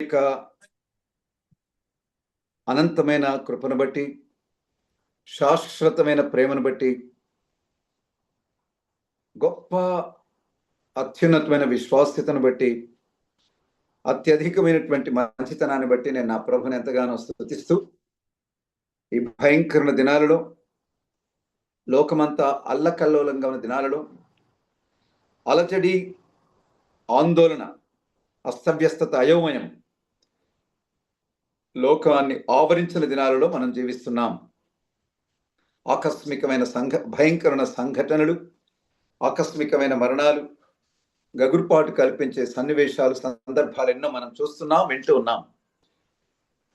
యొక్క అనంతమైన కృపను బట్టి, శాశ్వతమైన ప్రేమను బట్టి, గొప్ప అత్యున్నతమైన విశ్వాస్యతను బట్టి, అత్యధికమైనటువంటి మంచితనాన్ని బట్టి నేను నా ప్రభుని ఎంతగానో స్తుతిస్తూ, ఈ భయంకర దినాలలో, లోకమంతా అల్లకల్లోలంగా ఉన్న దినాలలో, అలజడి, ఆందోళన, అస్తవ్యస్తత, అయోమయం లోకాన్ని ఆవరించిన దినాలలో మనం జీవిస్తున్నాం. ఆకస్మికమైన భయంకరమైన సంఘటనలు, ఆకస్మికమైన మరణాలు, గగుర్పాటు కల్పించే సన్నివేశాలు, సందర్భాలు ఎన్నో మనం చూస్తున్నాం, వింటూ ఉన్నాం.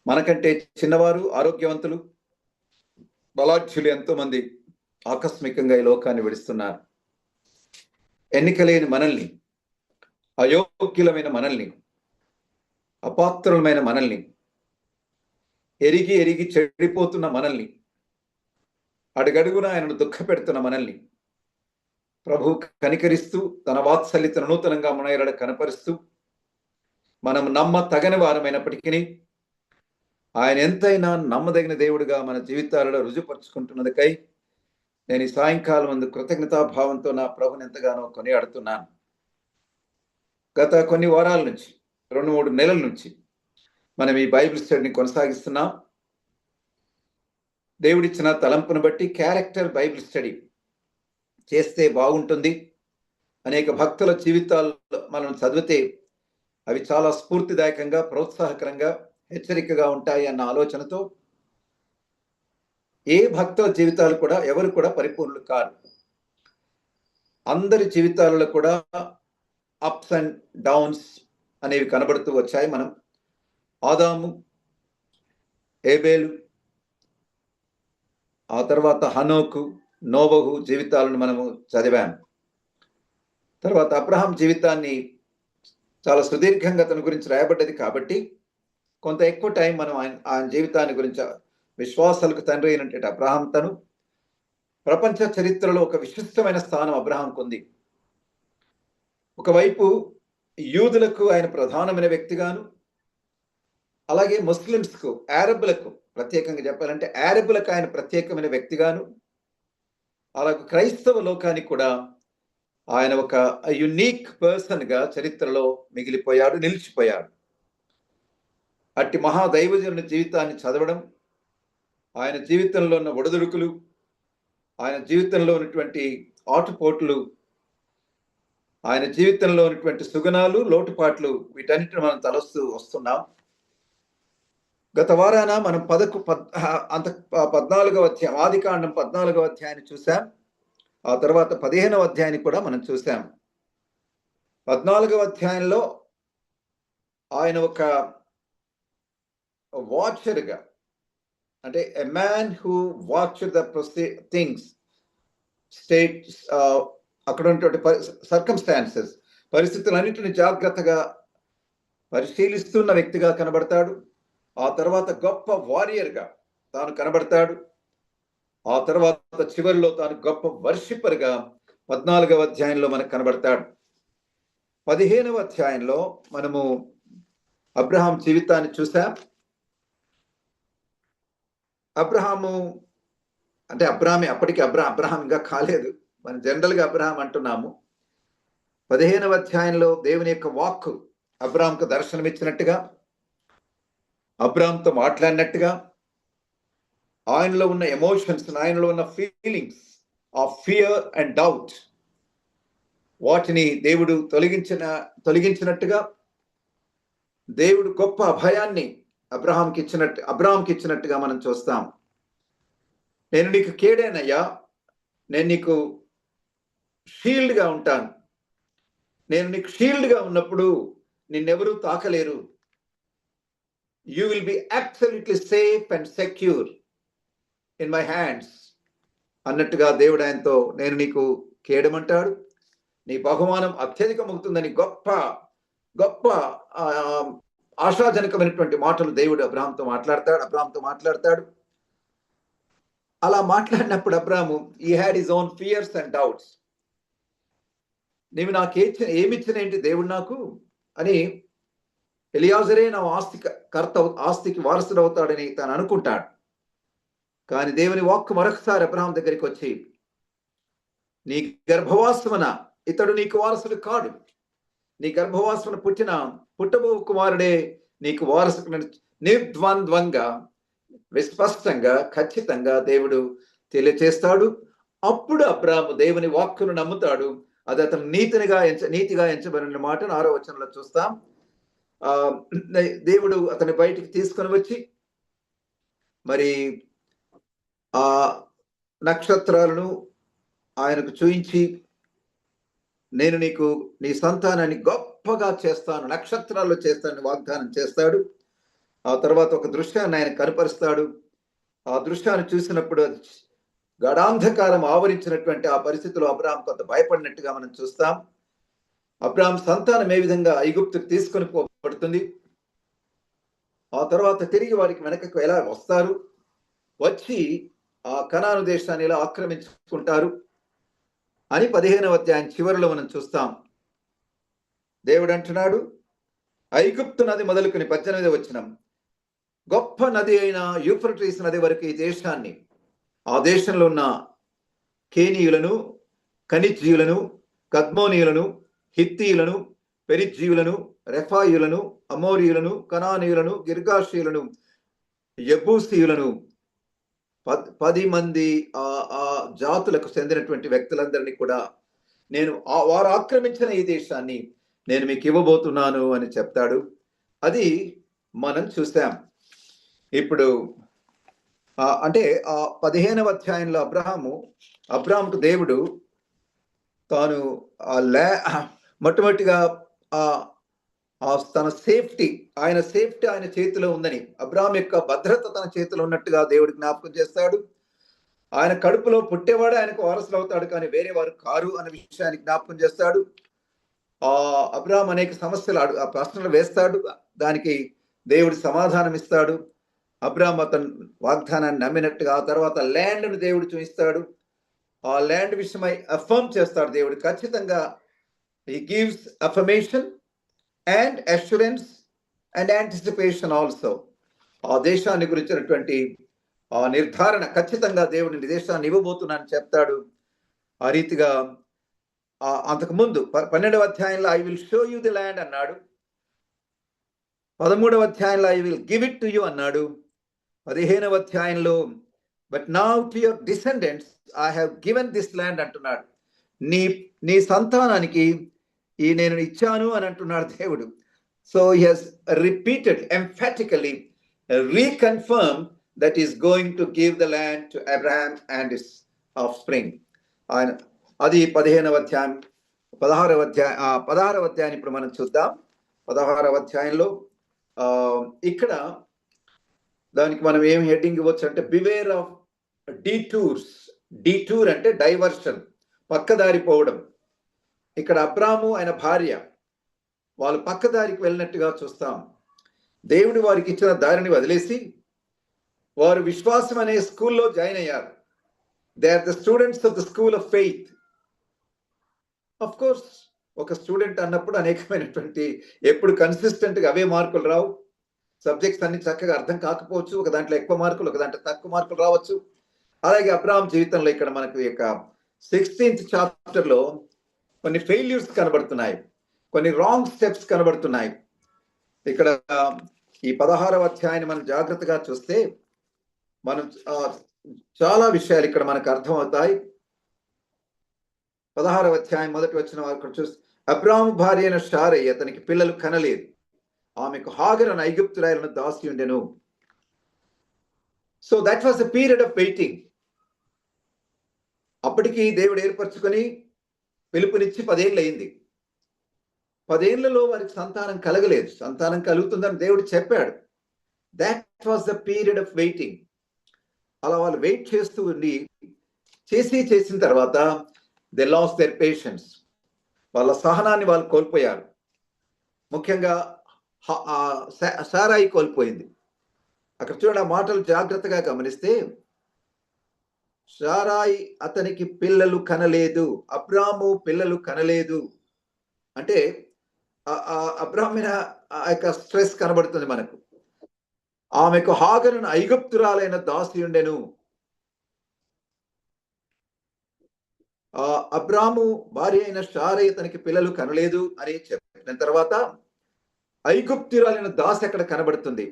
మనకంటే చిన్నవారు, ఆరోగ్యవంతులు, బలాఢ్యులు ఎంతో మంది ఆకస్మికంగా ఈ లోకాన్ని విడుస్తున్నారు. ఎన్నికలేని మనల్ని, అయోగ్యులమైన మనల్ని, అపాత్రులమైన మనల్ని, ఎరిగి ఎరిగి చెడిపోతున్న మనల్ని, అడుగడుగున ఆయనను దుఃఖపెడుతున్న మనల్ని ప్రభు కనికరిస్తూ తన వాత్సల్యతను నూతనంగా మన కనపరుస్తూ, మనం తగని వారమైనప్పటికీ ఆయన ఎంతైనా నమ్మదగిన దేవుడిగా మన జీవితాలలో రుజుపరుచుకుంటున్నదికై నేను ఈ సాయంకాలం ముందు కృతజ్ఞతాభావంతో నా ప్రభుని ఎంతగానో కొనియాడుతున్నాను. గత కొన్ని వారాల నుంచి, 2-3 నెలల నుంచి మనం ఈ బైబిల్ స్టడీని కొనసాగిస్తున్నాం. దేవుడిచ్చిన తలంపును బట్టి క్యారెక్టర్ బైబిల్ స్టడీ చేస్తే బాగుంటుంది. అనేక భక్తుల జీవితాల్లో మనం చదివితే అవి చాలా స్ఫూర్తిదాయకంగా, ప్రోత్సాహకరంగా, హెచ్చరికగా ఉంటాయి అన్న ఆలోచనతో ఏ భక్తుల జీవితాలు కూడా ఎవరు కూడా పరిపూర్ణులు కారు. అందరి జీవితాలలో కూడా అప్స్ అండ్ డౌన్స్ అనేవి కనబడుతూ వచ్చాయి. మనం ఆదాము, ఏబేలు, ఆ తర్వాత హనోకు, నోవహు జీవితాలను మనము చదివాము. తర్వాత అబ్రహాం జీవితాన్ని చాలా సుదీర్ఘంగా తన గురించి రాయబడ్డది కాబట్టి కొంత ఎక్కువ టైం మనం ఆయన జీవితాన్ని గురించి, విశ్వాసాలకు తండ్రి అయినటువంటి అబ్రహాం తను ప్రపంచ చరిత్రలో ఒక విశిష్టమైన స్థానం అబ్రహాంకు ఉంది. ఒకవైపు యూదులకు ఆయన ప్రధానమైన వ్యక్తిగాను, అలాగే ముస్లిమ్స్కు, అరబ్బులకు, ప్రత్యేకంగా చెప్పాలంటే అరబ్బులకు ఆయన ప్రత్యేకమైన వ్యక్తిగాను, అలాగే క్రైస్తవ లోకానికి కూడా ఆయన ఒక యునీక్ పర్సన్గా చరిత్రలో మిగిలిపోయాడు, నిలిచిపోయాడు. అట్టి మహాదైవజనుని జీవితాన్ని చదవడం, ఆయన జీవితంలో ఉన్న ఒడిదుడుకులు, ఆయన జీవితంలో ఉన్నటువంటి ఆటుపోట్లు, ఆయన జీవితంలో ఉన్నటువంటి సుగుణాలు, లోటుపాట్లు, వీటన్నిటిని మనం తలస్తూ వస్తున్నాం. గత వారాన మనం 14వ అధ్యాయం, ఆదికాండం 14వ అధ్యాయాన్ని చూసాం. ఆ తర్వాత 15వ అధ్యాయాన్ని కూడా మనం చూసాం. 14వ అధ్యాయంలో ఆయన ఒక వాచర్గా, అంటే a man who watch the things, states, అక్కడ ఉన్నటువంటి సర్కమ్స్టాన్సెస్, పరిస్థితులన్నింటినీ జాగ్రత్తగా పరిశీలిస్తున్న వ్యక్తిగా కనబడతాడు. ఆ తర్వాత గొప్ప వారియర్గా తాను కనబడతాడు. ఆ తర్వాత చివరిలో తాను గొప్ప వర్షిపర్గా 14వ అధ్యాయంలో మనకు కనబడతాడు. 15వ అధ్యాయంలో మనము అబ్రహాం జీవితాన్ని చూసాం. అబ్రహాము అంటే అప్పటికి అబ్రహాం ఇంకా కాలేదు, మనం జనరల్గా అబ్రహాం అంటున్నాము. 15వ అధ్యాయంలో దేవుని యొక్క వాక్కు అబ్రహాంకు దర్శనమిచ్చినట్టుగా, అబ్రహాంతో మాట్లాడినట్టుగా, ఆయనలో ఉన్న ఎమోషన్స్, ఆయనలో ఉన్న feelings of fear and doubt, వాటిని దేవుడు తొలగించినట్టుగా, దేవుడు గొప్ప అభయాన్ని అబ్రహాంకి ఇచ్చినట్టుగా మనం చూస్తాం. నేను నీకు కేడేనయ్యా, నేను నీకు షీల్డ్గా ఉంటాను, నేను నీకు షీల్డ్గా ఉన్నప్పుడు నిన్నెవరూ తాకలేరు, you will be absolutely safe and secure in my hands అన్నట్టుగా దేవుడు ఆయనతో, నేను నీకు కేడమంటాడు, నీ బహుమానం అత్యధికమవుతుందని గొప్ప గొప్ప ఆశాజనకమైనటువంటి మాటలు దేవుడు అబ్రహాంతో మాట్లాడతాడు. అలా మాట్లాడినప్పుడు Abraham, he had his own fears and doubts. నీవు నాకు ఏమిచ్చినేంటి దేవుడు నాకు అని ఎలియాజరే నా ఆస్తికి వారసుడు అవుతాడని తాను అనుకుంటాడు. కానీ దేవుని వాక్కు మరొకసారి అబ్రహాం దగ్గరికి వచ్చి, నీ గర్భవాసమున ఇతడు నీకు వారసుడు కాడు, నీ గర్భవాసమున పుట్టబో కుమారుడే నీకు వారసుడు నిర్ద్వంద్వంగా విస్పష్టంగా ఖచ్చితంగా దేవుడు తెలియచేస్తాడు. అప్పుడు అబ్రాహాము దేవుని వాక్కును నమ్ముతాడు. అది అతను నీతిగా ఎంచబడిన మాటను 6వ వచనంలో చూస్తాం. దేవుడు అతని బయటికి తీసుకొని వచ్చి మరి ఆ నక్షత్రాలను ఆయనకు చూయించి, నేను నీకు నీ సంతానాన్ని గొప్పగా చేస్తాను, నక్షత్రాల్లో చేస్తానని వాగ్దానం చేస్తాడు. ఆ తర్వాత ఒక దృశ్యాన్ని ఆయన కనపరుస్తాడు. ఆ దృశ్యాన్ని చూసినప్పుడు గడాంధకారం ఆవరించినటువంటి ఆ పరిస్థితిలో అబ్రాహాం కొంత భయపడినట్టుగా మనం చూస్తాం. అబ్రాహాం సంతానం ఏ విధంగా ఐగుప్తుకు తీసుకొని పోబడుతుంది, ఆ తర్వాత తిరిగి వారికి వెనకకు ఎలా వస్తారు, వచ్చి ఆ కనాను దేశాన్ని ఎలా ఆక్రమించుకుంటారు అని 15వ అధ్యాయం చివరిలో మనం చూస్తాం. దేవుడు అంటున్నాడు, ఐగుప్తు నది మొదలుకొని 18వ వచనం, గొప్ప నది అయిన యూఫ్రటీస్ నది వరకు ఈ దేశాన్ని, ఆ దేశంలో ఉన్న కేనీయులను, కనిజ్జీయులను, కద్మోనీయులను, హిత్తీయులను, పెరిజ్జీయులను, రెఫాయులను, అమోరీయులను, కనానీయులను, గిర్గాషీయులను, యబూసీయులను 10 మంది ఆ జాతులకు చెందినటువంటి వ్యక్తులందరినీ కూడా నేను వారు ఆక్రమించిన ఈ దేశాన్ని నేను మీకు ఇవ్వబోతున్నాను అని చెప్తాడు. అది మనం చూసాం. ఇప్పుడు అంటే ఆ 15వ అధ్యాయంలో అబ్రాహాముకు దేవుడు తాను మొట్టమొదటిగా తన సేఫ్టీ ఆయన చేతిలో ఉందని, అబ్రాహాం యొక్క భద్రత తన చేతిలో ఉన్నట్టుగా దేవుడు జ్ఞాపకం చేస్తాడు. ఆయన కడుపులో పుట్టేవాడు ఆయనకు వారసులు అవుతాడు, కానీ వేరే వారు కారు అనే విషయాన్ని జ్ఞాపకం చేస్తాడు. అబ్రాహాం అనేక సమస్యలు ఆ ప్రశ్నలు వేస్తాడు, దానికి దేవుడు సమాధానం ఇస్తాడు. అబ్రాహాం అతను వాగ్దానాన్ని నమ్మినట్టుగా ఆ తర్వాత ల్యాండ్ను దేవుడు చూపిస్తాడు. ఆ ల్యాండ్ విషయమై అఫర్మ్ చేస్తాడు దేవుడు ఖచ్చితంగా. He gives affirmation and assurance and anticipation also. ఆ దేశాన్ని గురించినటువంటి ఆ నిర్ధారణ ఖచ్చితంగా దేవుడిని దేశాన్ని ఇవ్వబోతున్నానని చెప్తాడు. ఆ రీతిగా అంతకుముందు 12వ అధ్యాయంలో I will show you the land అన్నాడు. 13వ అధ్యాయంలో I will give it to you అన్నాడు. 15వ అధ్యాయంలో but now to your descendants I have given this land అంటున్నాడు. నీ సంతానానికి నేను ఇచ్చాను అని అంటున్నాడు దేవుడు. So he has repeated emphatically reconfirm that is going to give the land to Abraham and his offspring. ఆయన అది 15వ అధ్యాయం. 16వ అధ్యాయం ఇప్పుడు మనం చూద్దాం. 16వ అధ్యాయంలో ఇక్కడ దానికి మనం ఏం హెడ్డింగ్ ఇవ్వచ్చు అంటే బివేర్ ఆఫ్ డీటూర్స్. డీటూర్ అంటే డైవర్షన్, పక్కదారిపోవడం. ఇక్కడ అబ్రాము ఆయన భార్య వాళ్ళు పక్కదారికి వెళ్ళినట్టుగా చూస్తాం. దేవుడు వారికి ఇచ్చిన దారిని వదిలేసి వారు విశ్వాసం అనే స్కూల్లో జాయిన్ అయ్యారు. They are the students of the school of faith. Of course ఒక స్టూడెంట్ అన్నప్పుడు అనేకమైనటువంటి ఎప్పుడు కన్సిస్టెంట్గా అవే మార్కులు రావు. సబ్జెక్ట్స్ అన్ని చక్కగా అర్థం కాకపోవచ్చు. ఒక దాంట్లో ఎక్కువ మార్కులు, ఒక దాంట్లో తక్కువ మార్కులు రావచ్చు. అలాగే అబ్రాహాం జీవితంలో ఇక్కడ మనకు యొక్క 16th చాప్టర్లో కొన్ని ఫెయిల్యూర్స్ కనబడుతున్నాయి, కొన్ని రాంగ్ స్టెప్స్ కనబడుతున్నాయి. ఇక్కడ ఈ 16వ అధ్యాయాన్ని మనం జాగ్రత్తగా చూస్తే మనం చాలా విషయాలు ఇక్కడ మనకు అర్థమవుతాయి. 16వ అధ్యాయం మొదటి వచ్చిన వారు చూస్తే అబ్రాహాము భార్య అయిన షారై అతనికి పిల్లలు కనలేదు, ఆమెకు హాగరు అనే ఐగుప్తురాయలను దాసి ఉండెను. So that was the period of waiting. అప్పటికి దేవుడు ఏర్పరచుకొని పిలుపునిచ్చి 10 ఏళ్ళు అయింది. 10 ఏళ్లలో వారికి సంతానం కలగలేదు. సంతానం కలుగుతుందని దేవుడు చెప్పాడు. That was the period of waiting. అలా వాళ్ళు వెయిట్ చేస్తూ ఉండి చేసిన తర్వాత దే లాస్ట్ దేర్ పేషెన్స్. వాళ్ళ సహనాన్ని వాళ్ళు కోల్పోయారు. ముఖ్యంగా సారాయి కోల్పోయింది. అక్కడ చూడండి, ఆ మాటలు జాగ్రత్తగా గమనిస్తే సారాయి అతనికి పిల్లలు కనలేదు, అబ్రాము పిల్లలు కనలేదు అంటే అబ్రహాం మీద ఆ యొక్క స్ట్రెస్ కనబడుతుంది మనకు. ఆమెకు హాగరును ఐగుప్తురాలైన దాసి ఉండెను. అబ్రాము భార్య అయిన షారై తనకి పిల్లలు కనలేదు అని చెప్పిన తర్వాత ఐగుప్తురాలైన దాసి అక్కడ కనబడుతుంది.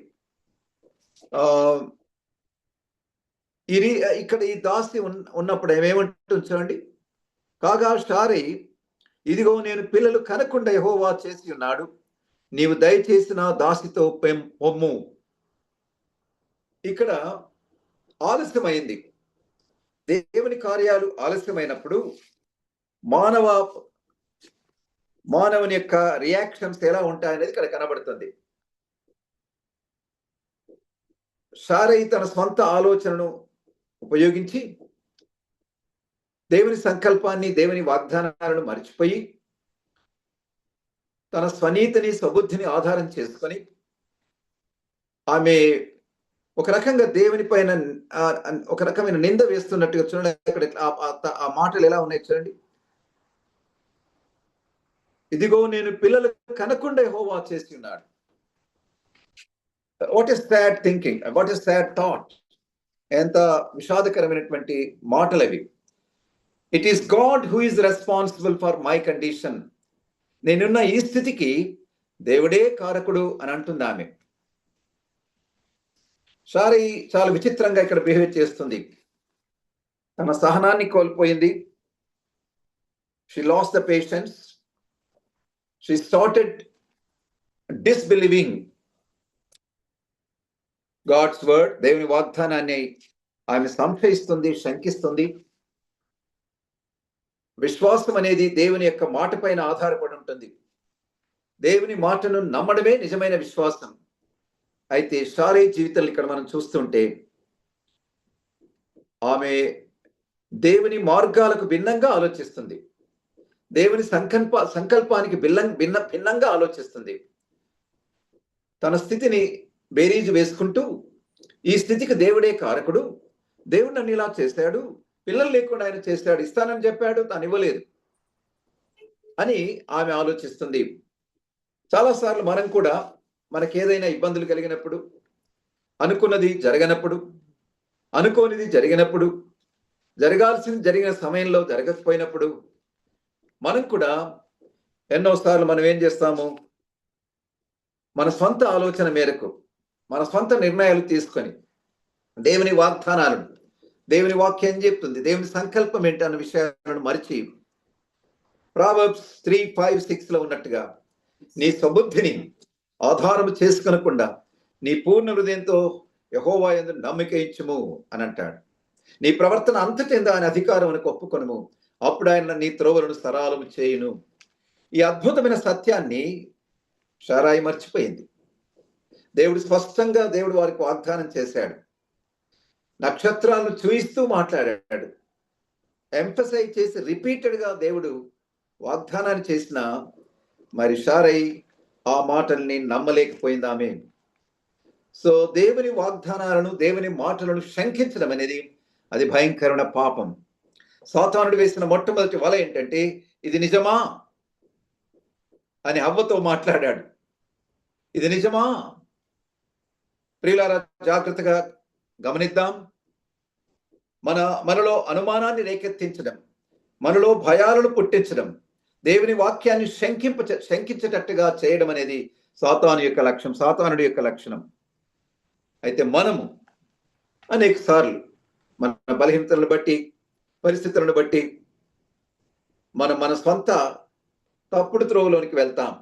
ఇది ఇక్కడ ఈ దాసి ఉన్నప్పుడు ఏమేమంటుంది చూడండి. కాగా షారై, ఇదిగో నేను పిల్లలు కనకుండా యెహోవా చేసి ఉన్నాడు, నీవు దయచేసి నా దాసితో పొమ్ము. ఇక్కడ ఆలస్యమైంది. దేవుని కార్యాలు ఆలస్యమైనప్పుడు మానవుని యొక్క రియాక్షన్స్ ఎలా ఉంటాయనేది ఇక్కడ కనబడుతుంది. షారై తన స్వంత ఆలోచనను ఉపయోగించి దేవుని సంకల్పాన్ని, దేవుని వాగ్దానాలను మర్చిపోయి తన స్వనీతిని, స్వబుద్ధిని ఆధారం చేసుకొని ఆమె ఒక రకంగా దేవుని పైన ఒక రకమైన నింద వేస్తున్నట్టుగా చూడండి. అక్కడ ఆ మాటలు ఎలా ఉన్నాయి చూడండి. ఇదిగో నేను పిల్లలు కనకుండా యెహోవా చేసి ఉన్నాడు. What is sad thinking, what is sad thought. ఎంత విషాదకరమైనటువంటి మాటలు అవి. It is God who is responsible for my condition. నేనున్న ఈ స్థితికి దేవుడే కారకుడు అని అంటుంది ఆమె. షారై చాలా విచిత్రంగా ఇక్కడ బిహేవ్ చేస్తుంది. తన సహనాన్ని కోల్పోయింది. She lost the patience. She started disbelieving God's word. దేవుని వాగ్దానాన్ని ఆమె సంశయిస్తుంది, శంకిస్తుంది. విశ్వాసం అనేది దేవుని యొక్క మాట పైన ఆధారపడి ఉంటుంది. దేవుని మాటను నమ్మడమే నిజమైన విశ్వాసం. అయితే షారై జీవితంలో ఇక్కడ మనం చూస్తుంటే ఆమె దేవుని మార్గాలకు భిన్నంగా ఆలోచిస్తుంది. దేవుని సంకల్పానికి భిన్నంగా ఆలోచిస్తుంది. తన స్థితిని బేరీజు వేసుకుంటూ ఈ స్థితికి దేవుడే కారకుడు, దేవుడు నన్ను ఇలా చేశాడు, పిల్లలు లేకుండా ఆయన చేశాడు, ఇస్తానని చెప్పాడు, తాను ఇవ్వలేదు అని ఆమె ఆలోచిస్తుంది. చాలాసార్లు మనం కూడా మనకి ఏదైనా ఇబ్బందులు కలిగినప్పుడు, అనుకున్నది జరగనప్పుడు, అనుకోనిది జరిగినప్పుడు, జరగాల్సింది జరిగిన సమయంలో జరగకపోయినప్పుడు మనం కూడా ఎన్నోసార్లు మనం ఏం చేస్తాము, మన స్వంత ఆలోచన మేరకు మన స్వంత నిర్ణయాలు తీసుకొని దేవుని వాగ్దానాలను, దేవుని వాక్యం చెప్తుంది, దేవుని సంకల్పం ఏంటి అన్న విషయాలను మరిచి ప్రావర్బ్స్ 3:5-6 ఉన్నట్టుగా నీ స్వబుద్ధిని ఆధారము చేసుకొనకుండా నీ పూర్ణ హృదయంతో యెహోవా యందు నమ్మిక ఉంచుము అని అంటాడు. నీ ప్రవర్తన అంతటి ఆయన అధికారమునకు ఒప్పుకొనుము, అప్పుడు ఆయన నీ త్రోవలను సరళము చేయును. ఈ అద్భుతమైన సత్యాన్ని షారై మర్చిపోయింది. దేవుడు స్పష్టంగా వారికి వాగ్దానం చేశాడు. నక్షత్రాలను చూయిస్తూ మాట్లాడాడు. ఎంఫసైజ్ చేసి రిపీటెడ్గా దేవుడు వాగ్దానాన్ని చేసిన మరి షారై ఆ మాటల్ని నమ్మలేకపోయింది ఆమె. సో దేవుని వాగ్దానాలను, దేవుని మాటలను శంకించడం అనేది అది భయంకరమైన పాపం. సాతానుడు వేసిన మొట్టమొదటి వల ఏంటంటే, ఇది నిజమా అని హవ్వతో మాట్లాడాడు. ఇది నిజమా? ప్రియులారా, జాగ్రత్తగా గమనిద్దాం. మనలో అనుమానాన్ని రేకెత్తించడం, మనలో భయాలను పుట్టించడం, దేవుని వాక్యాన్ని శంకించేటట్టుగా చేయడం అనేది సాతానుడి యొక్క లక్షణం. అయితే మనము అనేక సార్లు మన బలహీనతలను బట్టి, పరిస్థితులను బట్టి మన స్వంత తప్పుడు త్రోవలోనికి వెళ్తాం,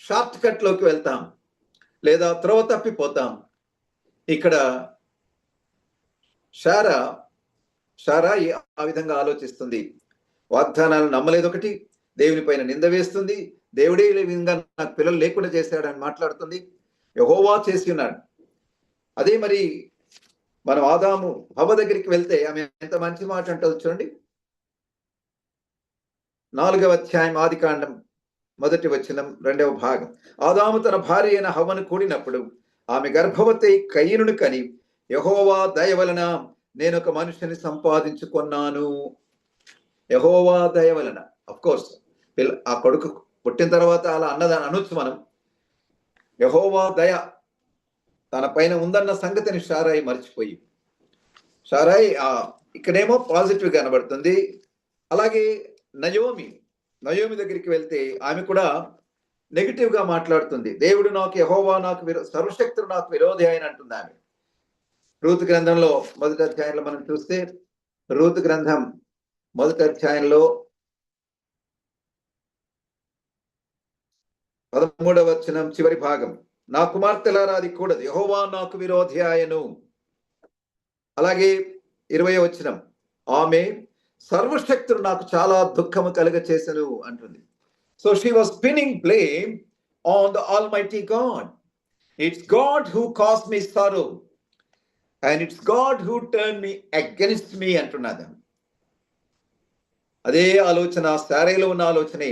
షార్ట్ కట్లోకి వెళ్తాం, లేదా త్రోవ తప్పిపోతాం. ఇక్కడ షారా ఆ విధంగా ఆలోచిస్తుంది. వాగ్దానాలను నమ్మలేదు, ఒకటి దేవుని పైన నింద వేస్తుంది, దేవుడే ఈ విధంగా నాకు పిల్లలు లేకుండా చేశాడని మాట్లాడుతుంది, యెహోవా చేసి ఉన్నాడు. అదే మరి మనం ఆదాము హవ్వ దగ్గరికి వెళ్తే ఆమె ఎంత మంచి మాట అంటుంది చూడండి. 4వ అధ్యాయం ఆదికాండం 1వ వచనం 2వ భాగం. ఆదాము తన భార్య అయిన హవ్వను కూడినప్పుడు ఆమె గర్భవతి కయీనును కని, యెహోవా దయ వలన నేను ఒక మనుషుని సంపాదించుకున్నాను. యెహోవా దయ వలన, అఫ్ కోర్స్ ఆ కొడుకు పుట్టిన తర్వాత అలా అన్నదాన్ని అనొచ్చు మనం. యెహోవా దయ తన పైన ఉందన్న సంగతిని షారాయి మర్చిపోయి, షారాయి ఇక్కడేమో పాజిటివ్ కనబడుతుంది. అలాగే నయోమి దగ్గరికి వెళ్తే ఆమె కూడా నెగిటివ్ గా మాట్లాడుతుంది. దేవుడు నాకు, యెహోవా నాకు సర్వశక్తుడు నాకు విరోధి ఆయన అంటుంది ఆమె. రూతు గ్రంథంలో మొదటి అధ్యాయంలో మనం చూస్తే, రూతు గ్రంథం మొదటి అధ్యాయంలో 13వ వచనం చివరి భాగం, నా కుమార్తెలారా అది కూడదు, యెహోవా నాకు విరోధి ఆయను. అలాగే 20వ వచనం, ఆమె సర్వశక్తుడు నాకు చాలా దుఃఖము కలుగ చేసెను అంటుంది. So she was pinning blame on the almighty God. It's God who cos me sorrow and it's God who turn me against మీ అంటున్నది. అదే ఆలోచన శారైలో ఉన్న ఆలోచనే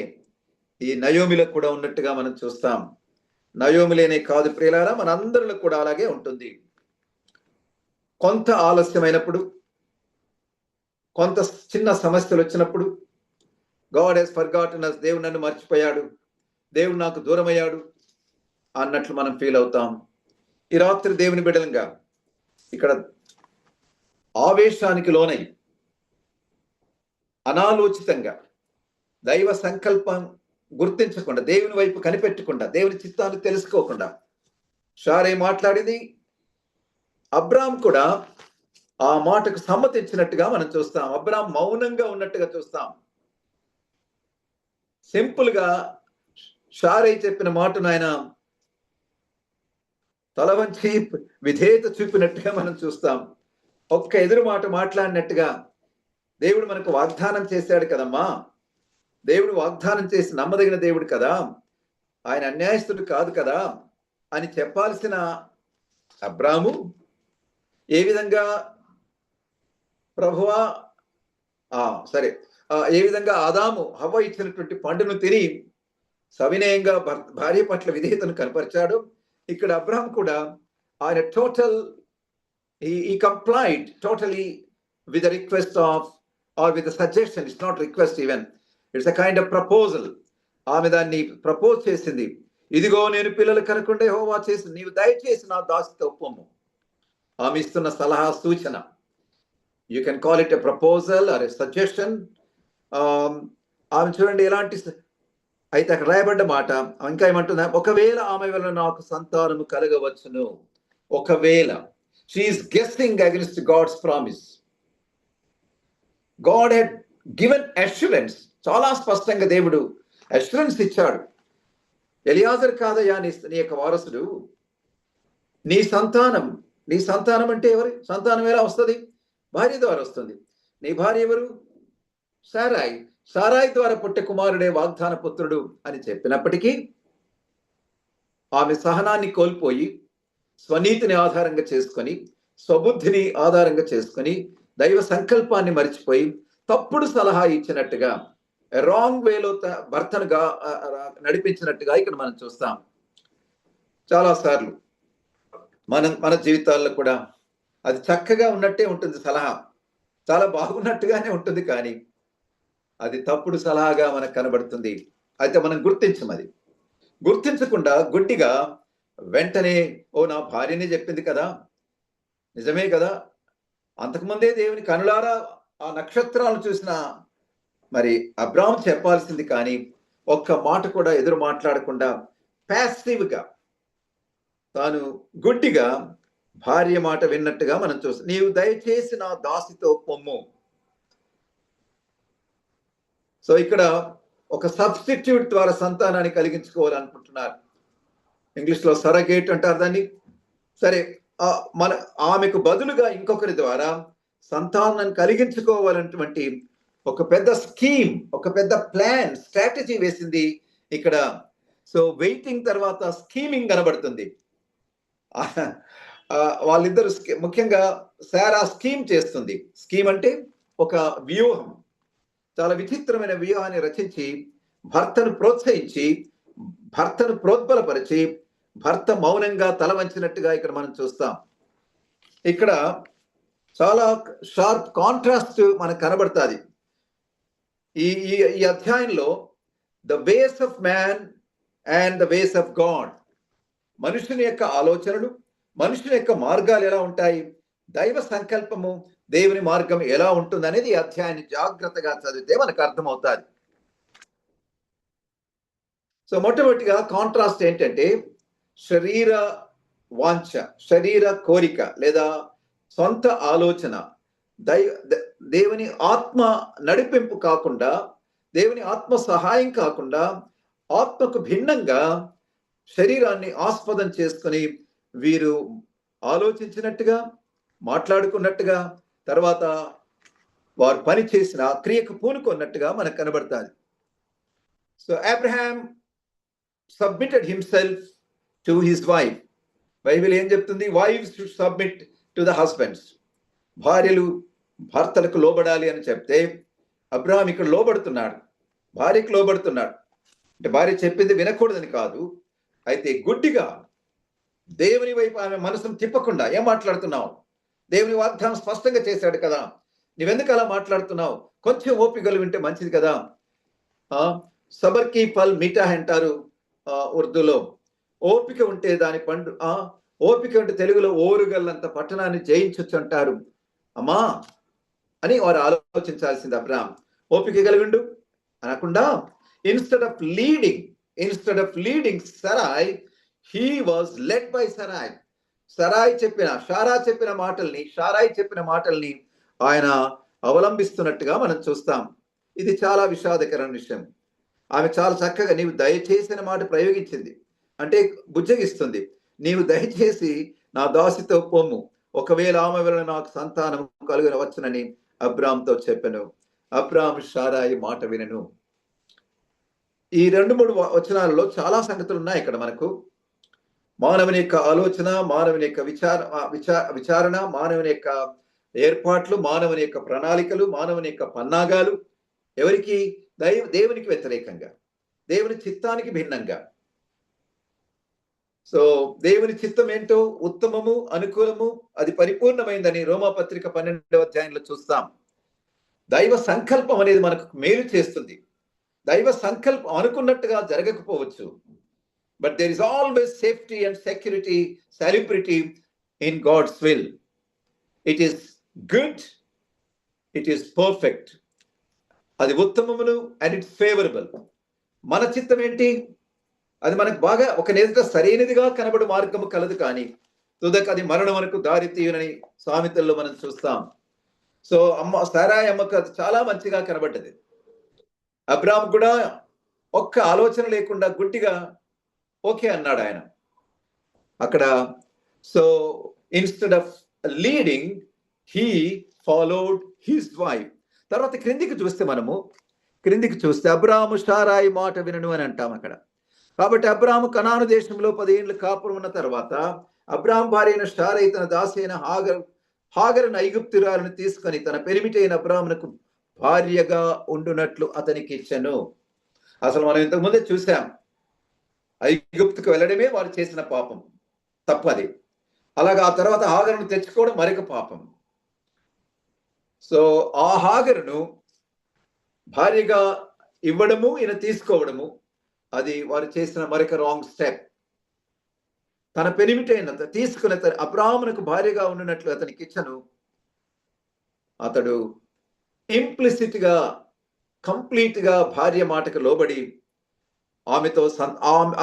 ఈ నయోమిలో కూడా ఉన్నట్టుగా మనం చూస్తాం. నయోమిలేనే కాదు ప్రియులారా, మనందరిలో కూడా అలాగే ఉంటుంది. కొంత ఆలస్యమైనప్పుడు, కొంత చిన్న సమస్యలు వచ్చినప్పుడు, గాడ్ హెస్ ఫర్గాటన్ us, దేవుడు నన్ను మర్చిపోయాడు, దేవుడు నాకు దూరమయ్యాడు అన్నట్లు మనం ఫీల్ అవుతాం. ఈ రాత్రి దేవుని బిడ్డలంగా ఇక్కడ ఆవేశానికి లోనై అనాలోచితంగా దైవ సంకల్పం గుర్తించకుండా, దేవుని వైపు కనిపెట్టకుండా, దేవుని చిత్తాన్ని తెలుసుకోకుండా షారే మాట్లాడింది. అబ్రాం కూడా ఆ మాటకు సమ్మతించినట్టుగా మనం చూస్తాం. అబ్రాం మౌనంగా ఉన్నట్టుగా చూస్తాం. సింపుల్ గా షారే చెప్పిన మాటను ఆయన తల వంచి విధేయత చూపినట్టుగా మనం చూస్తాం. ఒక్క ఎదురు మాట మాట్లాడినట్టుగా, దేవుడు మనకు వాగ్దానం చేశాడు కదమ్మా, దేవుడు వాగ్దానం చేసి నమ్మదగిన దేవుడు కదా, ఆయన అన్యాయస్తుడు కాదు కదా అని చెప్పాల్సిన అబ్రాము ఏ విధంగా ప్రభువా సరే ఏ విధంగా ఆదాము హవ్వ ఇచ్చినటువంటి పండును తిని సవినయంగా భార్య పట్ల విధేయతను కనపరిచాడు, ఇక్కడ అబ్రాహం కూడా ఆయన he complied totally with the request of, or with the suggestion. It's not request even, it's a kind of proposal. ఆమె దాన్ని ప్రపోజ్ చేసింది. ఇదిగో నేను పిల్లలు కనుకుంటే యెహోవా చేసి నీవు దయచేసి నా దాసితో ఒప్పము. ఆమె ఇస్తున్న సలహా, సూచన, you can call it a proposal or a suggestion. ఆమె చూడండి ఎలాంటి, అయితే అక్కడ రాయబడ్డ మాట ఇంకా ఏమంటుందా, ఒకవేళ ఆమె వల్ల నాకు సంతానము కలగవచ్చును. ఒకవేళ, she is guessing against God's promise. God had given assurance. చాలా స్పష్టంగా దేవుడు అష్యూరెన్స్ ఇచ్చాడు. ఎలియాజరు కాదయ్యా నీ యొక్క వారసుడు, నీ సంతానం అంటే ఎవరి సంతానం ఎలా వస్తుంది? భార్య ద్వారా వస్తుంది. నీ భార్య ఎవరు? సారాయి ద్వారా పుట్టే కుమారుడే వాగ్దాన పుత్రుడు అని చెప్పినప్పటికీ ఆమె సహనాన్ని కోల్పోయి, స్వనీతిని ఆధారంగా చేసుకొని, స్వబుద్ధిని ఆధారంగా చేసుకొని, దైవ సంకల్పాన్ని మరిచిపోయి తప్పుడు సలహా ఇచ్చినట్టుగా, రాంగ్ వేలో భర్తనుగా నడిపించినట్టుగా ఇక్కడ మనం చూస్తాం. చాలాసార్లు మన జీవితాల్లో కూడా అది చక్కగా ఉన్నట్టే ఉంటుంది, సలహా చాలా బాగున్నట్టుగానే ఉంటుంది, కానీ అది తప్పుడు సలహాగా మనకు కనబడుతుంది. అయితే మనం అది గుర్తించకుండా గుడ్డిగా వెంటనే నా భార్యనే చెప్పింది కదా, నిజమే కదా, అంతకుముందే దేవుని కనులారా ఆ నక్షత్రాలను చూసిన మరి అబ్రాహం చెప్పాల్సింది, కానీ ఒక్క మాట కూడా ఎదురు మాట్లాడకుండా ప్యాసివ్గా తాను గుడ్డిగా భార్య మాట విన్నట్టుగా మనం చూస్తాం. నీవు దయచేసి నా దాసితో పొమ్ము. సో ఇక్కడ ఒక సబ్స్టిట్యూట్ ద్వారా సంతానాన్ని కలిగించుకోవాలనుకుంటున్నారు. ఇంగ్లీష్లో సరగేట్ అంటారు దాన్ని. సరే, ఆమెకు బదులుగా ఇంకొకరి ద్వారా సంతానాన్ని కలిగించుకోవాలన్నటువంటి ఒక పెద్ద స్కీమ్, ఒక పెద్ద ప్లాన్, స్ట్రాటజీ వేసింది ఇక్కడ. సో వెయిటింగ్ తర్వాత స్కీమింగ్ కనబడుతుంది. వాళ్ళిద్దరు ముఖ్యంగా సారా స్కీమ్ చేస్తుంది. స్కీమ్ అంటే ఒక వ్యూహం, చాలా విచిత్రమైన వ్యూహాన్ని రచించి భర్తను ప్రోత్సహించి, భర్తను ప్రోద్బలపరిచి, భర్త మౌనంగా తల వంచినట్టుగా ఇక్కడ మనం చూస్తాం. ఇక్కడ చాలా షార్ప్ కాంట్రాస్ట్ మనకు కనబడుతుంది. ఈ అధ్యాయంలో the ways of man and the ways of God. మనుషుని యొక్క ఆలోచనలు, మనుషుని యొక్క మార్గాలు ఎలా ఉంటాయి, దైవ సంకల్పము, దేవుని మార్గం ఎలా ఉంటుంది అనేది ఈ అధ్యాయాన్ని జాగ్రత్తగా చదివితే మనకు అర్థమవుతుంది. సో మొట్టమొదటిగా కాంట్రాస్ట్ ఏంటంటే శరీర వాంఛ, శరీర కోరిక లేదా సొంత ఆలోచన, దేవుని ఆత్మ నడిపింపు కాకుండా, దేవుని ఆత్మ సహాయం కాకుండా, ఆత్మకు భిన్నంగా శరీరాన్ని ఆస్పదం చేసుకుని వీరు ఆలోచించినట్టుగా, మాట్లాడుకున్నట్టుగా, తర్వాత వారు పని చేసిన క్రియకు పూనుకున్నట్టుగా మనకు కనబడుతుంది. So Abraham submitted himself to his wife. Bible ఏం చెప్తుంది? Wives should submit to the husbands. భార్యలు భర్తలకు లోబడాలి అని చెప్తే అబ్రహాం ఇక్కడ లోబడుతున్నాడు, భార్యకు లోబడుతున్నాడు. అంటే భార్య చెప్పింది వినకూడదని కాదు, అయితే గుడ్డిగా దేవుని వైపు ఆమె మనసును తిప్పకుండా, ఏం మాట్లాడుతున్నావు, దేవుని వాగ్దానం స్పష్టంగా చేశాడు కదా, నువ్వెందుకు అలా మాట్లాడుతున్నావు, కొంచెం ఓపికలు వింటే మంచిది కదా. సబర్కి ఫల్ మీఠా అంటారు ఉర్దూలో. ఓపిక ఉంటే దాని పండు, ఓపిక ఉంటే తెలుగులో ఓరుగల్లంత పట్టణాన్ని జయించొచ్చు అంటారు అమ్మా అని వారు ఆలోచించాల్సింది. అబ్రహాం ఓపిక కలిగిండు అనకుండా instead of leading Sarai, he was led by Sarai. Sarai చెప్పిన మాటల్ని ఆయన అవలంబిస్తున్నట్టుగా మనం చూస్తాం. ఇది చాలా విషాదకరమైన విషయం. ఆమె చాలా చక్కగా నీవు దయచేసిన మాట ప్రయోగించింది, అంటే బుజ్జగిస్తుంది. నీవు దయచేసి నా దాసితో పొమ్ము, ఒకవేళ ఆమె వలన నాకు సంతానం కలుగవచ్చునని అబ్రాహాంతో చెప్పెను. అబ్రాహాం షారాయి మాట వినెను. ఈ 2-3 వచనాలలో చాలా సంగతులు ఉన్నాయి ఇక్కడ మనకు. మానవుని యొక్క ఆలోచన, మానవుని యొక్క విచారణ, మానవుని యొక్క ఏర్పాట్లు, మానవుని యొక్క ప్రణాళికలు, మానవుని యొక్క పన్నాగాలు ఎవరికి? దేవునికి వ్యతిరేకంగా, దేవుని చిత్తానికి భిన్నంగా. సో దేవుని చిత్తం ఏంటో ఉత్తమము, అనుకూలము, అది పరిపూర్ణమైందని రోమాపత్రిక 12వ అధ్యాయంలో చూస్తాం. దైవ సంకల్పం అనేది మనకు మేలు చేస్తుంది. దైవ సంకల్పం అనుకున్నట్టుగా జరగకపోవచ్చు, but there is always safety and security, celebrity in God's will. It is good, it is perfect. అది ఉత్తమమును అండ్ ఇట్స్ ఫేవరబుల్. మన చిత్తం ఏంటి? అది మనకు బాగా ఒక నేత సరైనదిగా కనబడు మార్గము కలదు, కానీ తుదకు అది మరణం వరకు దారి తీయునని సామెతల్లో మనం చూస్తాం. సో సారాయి అమ్మకు అది చాలా మంచిగా కనబడ్డది. అబ్రాహాం కూడా ఒక్క ఆలోచన లేకుండా గుడ్డిగా ఓకే అన్నాడు ఆయన అక్కడ. So instead of leading, he followed his wife. తర్వాత క్రిందికి చూస్తే అబ్రాహాము షారాయి మాట వినను అని అంటాం అక్కడ. కాబట్టి అబ్రాహాము కనాను దేశంలో 10 ఏళ్ళు కాపురం ఉన్న తర్వాత అబ్రాహాం భార్య అయిన షారయి తన దాసి అయిన హాగరును ఐగుప్తురాలను తీసుకొని తన పెనిమిటైన అబ్రాహామునకు భార్యగా ఉండునట్లు అతనికి ఇచ్చెను. అసలు మనం ఇంతకు ముందే చూసాం, ఐగుప్తుకు వెళ్ళడమే వారు చేసిన పాపం, తప్పది. అలాగా ఆ తర్వాత హాగరును తెచ్చుకోవడం మరొక పాపం. సో ఆ హాగరును భార్యగా ఇవ్వడము, ఈయన తీసుకోవడము, అది వారు చేసిన మరొక రాంగ్ స్టెప్. తన పెనిమిటైన తీసుకుని అబ్రాహామునకు భార్యగా ఉండినట్లు అతనికి ఇచ్చను. అతడు ఇంప్లిసిట్ గా, కంప్లీట్ గా భార్య మాటకు లోబడి ఆమెతో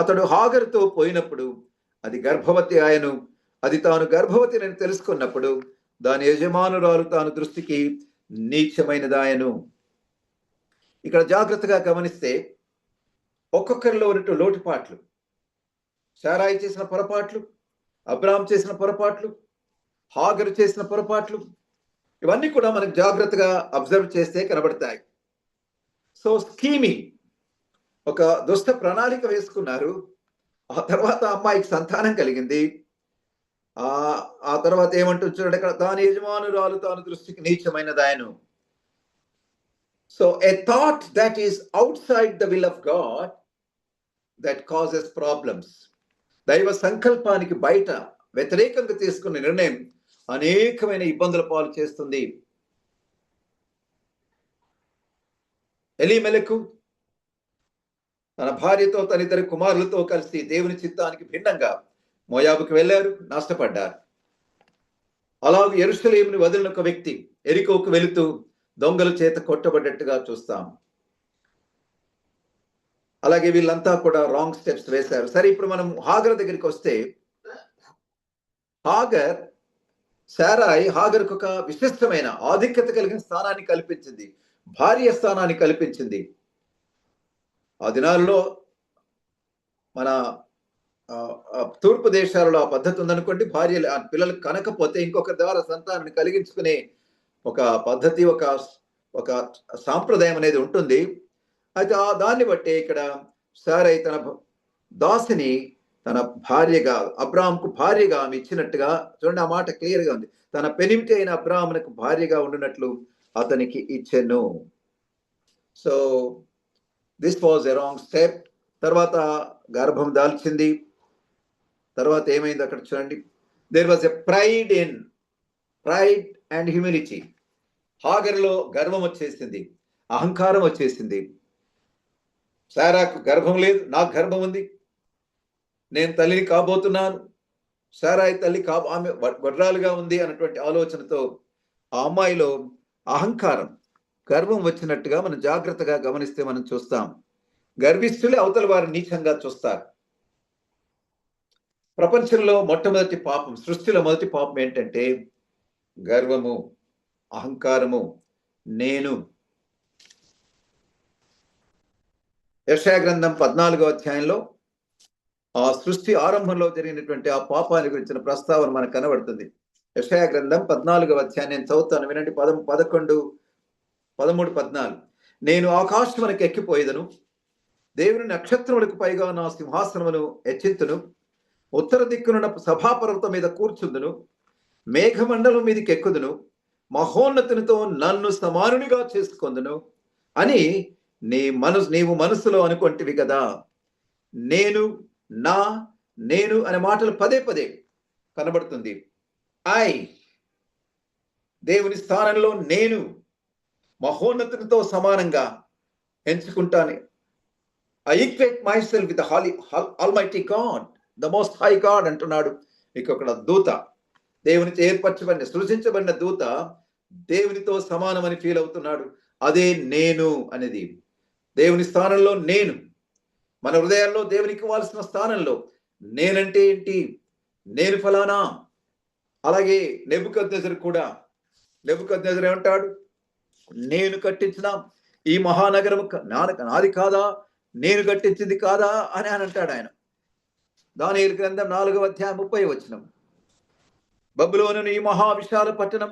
అతడు హాగరుతో పోయినప్పుడు అది గర్భవతి ఆయను. అది తాను గర్భవతి అని తెలుసుకున్నప్పుడు దాని యజమానురాలు తాను దృష్టికి నీచమైనదాయను. ఇక్కడ జాగ్రత్తగా గమనిస్తే ఒక్కొక్కరిలో ఉన్నట్టు లోటుపాట్లు, శారాయి చేసిన పొరపాట్లు, అబ్రాహాం చేసిన పొరపాట్లు, హాగరు చేసిన పొరపాట్లు, ఇవన్నీ కూడా మనకు జాగ్రత్తగా అబ్జర్వ్ చేస్తే కనబడతాయి. సో స్కీమింగ్, ఒక దుష్ట ప్రణాళిక వేసుకున్నారు. ఆ తర్వాత అమ్మాయికి సంతానం కలిగింది. ఆ తర్వాత ఏమంటూ చూడండి ఇక్కడ, దాని యజమానురాలు తాను దృష్టికి నీచమైనదాయను. So a thought that is outside the will of God that causes problems. దైవ సంకల్పానికి బయట వ్యతిరేకంగా తీసుకున్న నిర్ణయం అనేకమైన ఇబ్బందుల పాలు చేస్తుంది. ఎలీమెలెకు తన భార్యతో తన ఇద్దరు కుమారులతో కలిసి దేవుని చిత్తానికి భిన్నంగా మోయాబుకి వెళ్ళారు, నష్టపడ్డారు. అలాగే యెరూషలేముని వదిలిన ఒక వ్యక్తి ఎరికోకు వెళుతూ దొంగల చేత కొట్టబడ్డట్టుగా చూస్తాం. అలాగే వీళ్ళంతా కూడా రాంగ్ స్టెప్స్ వేశారు. సరే, ఇప్పుడు మనం హాగర్ దగ్గరికి వస్తే, హాగర్ శారాయి హాగర్కు ఒక విశిష్టమైన ఆధిక్యత కలిగిన స్థానాన్ని కల్పించింది, భార్య స్థానాన్ని కల్పించింది. ఆ దినాల్లో మన తూర్పు దేశాలలో ఆ పద్ధతి ఉందనుకోండి, భార్యలు పిల్లలు కనకపోతే ఇంకొకరి ద్వారా సంతానాన్ని కలిగించుకునే ఒక పద్ధతి, ఒక సాంప్రదాయం అనేది ఉంటుంది. అయితే దాన్ని బట్టి ఇక్కడ సారై తన దాసిని తన భార్యగా, అబ్రాహాంకు భార్యగా ఆమె ఇచ్చినట్టుగా చూడండి. ఆ మాట క్లియర్గా ఉంది. తన పెనిమిటి అయిన అబ్రాహామునకు భార్యగా ఉండినట్లు అతనికి ఇచ్చెను. So this was a wrong step. తర్వాత గర్భం దాల్చింది. తర్వాత ఏమైంది అక్కడ చూడండి. There was a pride and humility. హాగర్లో గర్వం వచ్చేసింది, అహంకారం వచ్చేసింది. శారాకు గర్భం లేదు, నాకు గర్భం ఉంది, నేను తల్లిని కాబోతున్నాను, శారాయి తల్లి ఆమె గొడ్రాలుగా ఉంది అన్నటువంటి ఆలోచనతో ఆ అమ్మాయిలో అహంకారం, గర్వం వచ్చినట్టుగా మనం జాగ్రత్తగా గమనిస్తే మనం చూస్తాం. గర్విష్ఠులే అవతల వారిని నీచంగా చూస్తారు. ప్రపంచంలో మొట్టమొదటి పాపం, సృష్టిలో మొదటి పాపం ఏంటంటే గర్వము, అహంకారము, నేను. యెషయా గ్రంథం 14వ అధ్యాయంలో ఆ సృష్టి ఆరంభంలో జరిగినటువంటి ఆ పాపాన్ని గురించిన ప్రస్తావన మనకు కనబడుతుంది. యెషయా గ్రంథం 14వ అధ్యాయం నేను చదువుతాను, వినండి. 11, 13, 14. నేను ఆకాశమునకు ఎక్కిపోయేదను, దేవుని నక్షత్రములకు పైగా నా సింహాసనమును హెచ్చింతును, ఉత్తర దిక్కునున్న సభాపర్వతం మీద కూర్చుందును, మేఘమండలం మీదకి ఎక్కుదును, మహోన్నతునితో నన్ను సమానునిగా చేసుకొందును అని నీవు మనసులో అనుకుంటివి కదా. నేను అనే మాటలు పదే పదే కనబడుతుంది. దేవుని స్థానంలో నేను మహోన్నతునితో సమానంగా ఎంచుకుంటాను. I equate myself with the Almighty God, the Most High God అంటున్నాడు. ఇక్కడ దూత, దేవునితో ఏర్పరచబడిన, సృజించబడిన దూత దేవునితో సమానమని ఫీల్ అవుతున్నాడు. అదే నేను అనేది. దేవుని స్థానంలో నేను, మన హృదయాల్లో దేవునికి ఇవ్వాల్సిన స్థానంలో నేనంటే ఏంటి? నేను ఫలానా. అలాగే నెబుకద్నెజరు కూడా, నెబుకద్నెజరు ఏమంటాడు? నేను కట్టించిన ఈ మహానగరం నాది కాదా, నేను కట్టించింది కాదా అని అంటాడు ఆయన. దానియేలు గ్రంథం 4వ అధ్యాయం 30వ వచనం. బబులోను ఈ మహావిశాల పట్టణం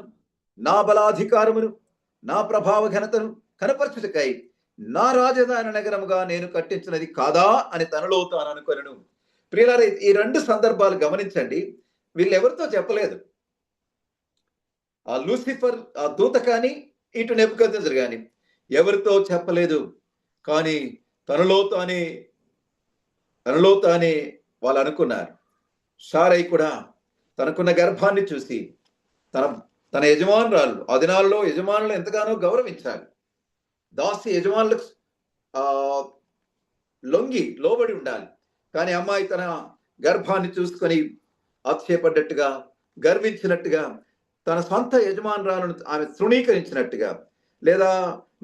నా బలాధికారమును, నా ప్రభావ ఘనతను కనపరచుటకై నా రాజధాని నగరముగా నేను కట్టించినది కాదా అని తనలో తాను అనుకొనెను. ప్రియులారా, ఈ రెండు సందర్భాలు గమనించండి. వీళ్ళు ఎవరితో చెప్పలేదు. ఆ లూసిఫర్, ఆ దూత కానీ, ఇటు నెబుకద్నెజరు కానీ ఎవరితో చెప్పలేదు. కానీ తనలో తానే వాళ్ళు అనుకున్నారు. శారై కూడా తనకున్న గర్భాన్ని చూసి తన యజమానురాలు, ఆ దినాల్లో యజమానులు ఎంతగానో గౌరవించాలి. దాసి యజమానులకు లోబడి ఉండాలి. కానీ అమ్మాయి తన గర్భాన్ని చూసుకొని ఆశ్చర్యపడ్డట్టుగా, గర్వించినట్టుగా, తన సొంత యజమానురాలను ఆమె తృణీకరించినట్టుగా, లేదా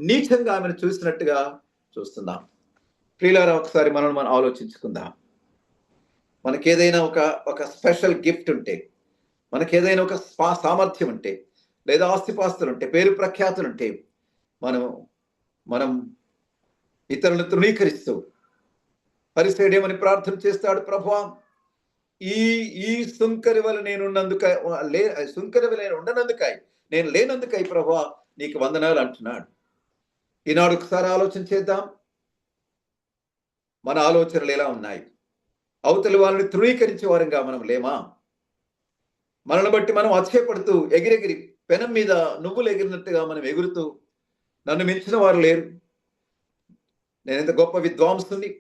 నీచంగా ఆమెను చూసినట్టుగా చూస్తున్నాం. ప్రియులారా, ఒకసారి మనం ఆలోచించుకుందాం. మనకేదైనా ఒక స్పెషల్ గిఫ్ట్ ఉంటే, మనకేదైనా ఒక సామర్థ్యం ఉంటే, లేదా ఆస్తిపాస్తులు ఉంటే, పేరు ప్రఖ్యాతులు ఉంటే, మనం ఇతరులను తృణీకరిస్తూ, పరిసేడేమని ప్రార్థన చేస్తాడు, ప్రభువా ఈ సుంకరి వల్ల నేను ఉండనందుకై, నేను లేనందుకై ప్రభువా నీకు వందనాలు అంటున్నాడు. ఈనాడు ఒకసారి ఆలోచన చేద్దాం. మన ఆలోచనలు ఎలా ఉన్నాయి? అవతలి వాళ్ళని తృణీకరించే వారంగా మనం లేమా? మనల్ని బట్టి మనం అతిశయపడుతూ, ఎగిరెగిరి పెనం మీద నువ్వులు ఎగిరినట్టుగా మనం ఎగురుతూ, నన్ను మించిన వారు లేరు, నేను ఎంత గొప్ప విద్వాంసుని,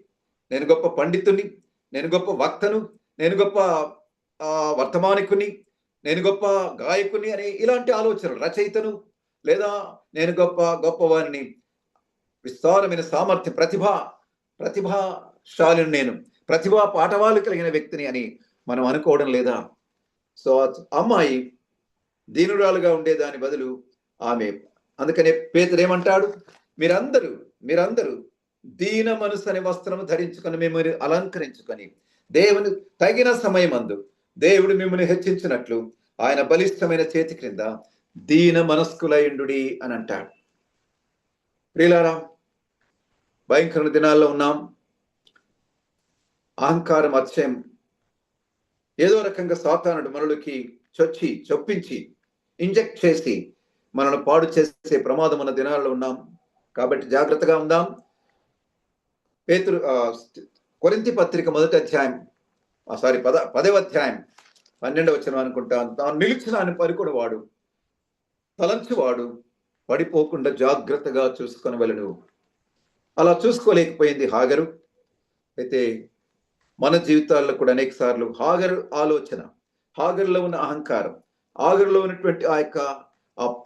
నేను గొప్ప పండితుని, నేను గొప్ప వక్తను, నేను గొప్ప వర్తమానికుని, నేను గొప్ప గాయకుని అని ఇలాంటి ఆలోచనలు, రచయితను, లేదా నేను గొప్పవారిని, విస్తారమైన సామర్థ్య, ప్రతిభ, ప్రతిభాశాలిని, నేను ప్రతిభా పాఠవాలు కలిగిన వ్యక్తిని అని మనం అనుకోవడం లేదా? సో అమ్మాయి దీనురాలుగా ఉండే దాని బదులు ఆమె, అందుకనే పేతురు ఏమంటాడు, మీరందరూ దీన మనసు అనే వస్త్రము ధరించుకొని మిమ్మల్ని అలంకరించుకొని దేవుని తగిన సమయమందు దేవుడు మిమ్మల్ని హెచ్చించినట్లు ఆయన బలిష్టమైన చేతి క్రింద దీన మనస్కులయుండుడి అని అంటాడు. ప్రియులారా, భయంకర దినాల్లో ఉన్నాం. అహంకారం, అతిశయం ఏదో రకంగా సాతానుడు మనలోకి చొప్పించి ఇంజెక్ట్ చేసి మనల్ని పాడు చేసే ప్రమాదం ఉన్న దినాల్లో ఉన్నాం. కాబట్టి జాగ్రత్తగా ఉందాం. పేతురు కొరింథీ పత్రిక 1వ అధ్యాయం 10వ అధ్యాయం 12వ వచనం అనుకుంటాను. తాను నిలిచిన అని పలుకుడు వాడు తలంచువాడు పడిపోకుండా జాగ్రత్తగా చూసుకొనవలెను. అలా చూసుకోలేకపోయింది హాగరు. అయితే మన జీవితాల్లో కూడా అనేక సార్లు హాగరు ఆలోచన, హాగరులో ఉన్న అహంకారం, హాగరులో ఉన్నటువంటి ఆ యొక్క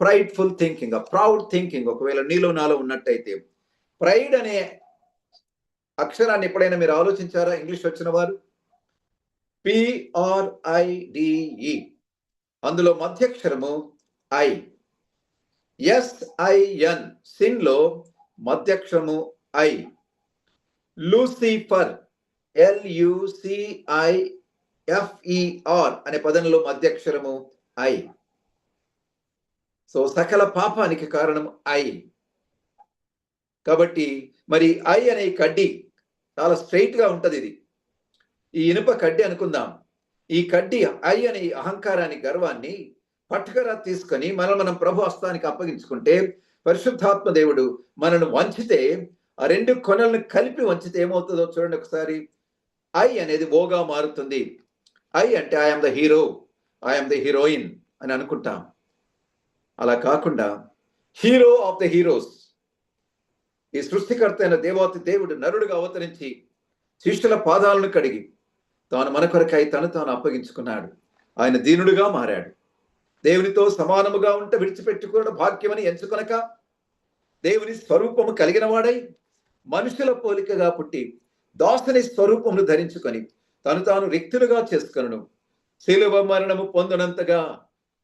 ప్రైడ్ఫుల్ థింకింగ్, ప్రౌడ్ థింకింగ్ ఒకవేళ నీలో నాలో ఉన్నట్టయితే, ప్రైడ్ అనే అక్షరాన్ని ఎప్పుడైనా మీరు ఆలోచించారా? ఇంగ్లీష్ వచ్చిన వారు PRIDE, అందులో మధ్యక్షరము ఐ. SIN, సిన్ లో మధ్యక్షరము ఐ. లూసిఫర్ LUCIFER అనే పదంలో మధ్యక్షరము ఐ. సో సకల పాపానికి కారణం ఐ. కాబట్టి మరి ఐ అనే కడ్డీ చాలా స్ట్రైట్ గా ఉంటది. ఇది ఈ ఇనుప కడ్డీ అనుకుందాం. ఈ కడ్డీ ఐ అనే అహంకారాన్ని, గర్వాన్ని పట్టుకరా తీసుకొని మనం ప్రభు హస్తానికి అప్పగించుకుంటే, పరిశుద్ధాత్మ దేవుడు మనల్ని వంచితే, ఆ రెండు కొనలను కలిపి వంచితే ఏమవుతుందో చూడండి ఒకసారి. ఐ అనేది ఓగా మారుతుంది. ఐ అంటే I'm the hero, I'm the heroine అని అనుకుంటాం. అలా కాకుండా హీరో ఆఫ్ ద హీరోస్, ఈ సృష్టికర్త అయిన దేవాతి దేవుడు నరుడుగా అవతరించి శిష్యుల పాదాలను కడిగి తాను మన కొరకై తాను అప్పగించుకున్నాడు. ఆయన దీనుడుగా మారాడు. దేవునితో సమానముగా ఉంటే విడిచిపెట్టుకోవడం భాగ్యమని ఎంచుకొనక, దేవుని స్వరూపము కలిగిన వాడై మనుషుల పోలికగా పుట్టి దాసుని స్వరూపమును ధరించుకొని తాను రిక్తులుగా చేసుకొనను, శిలువ మరణము పొందనంతగా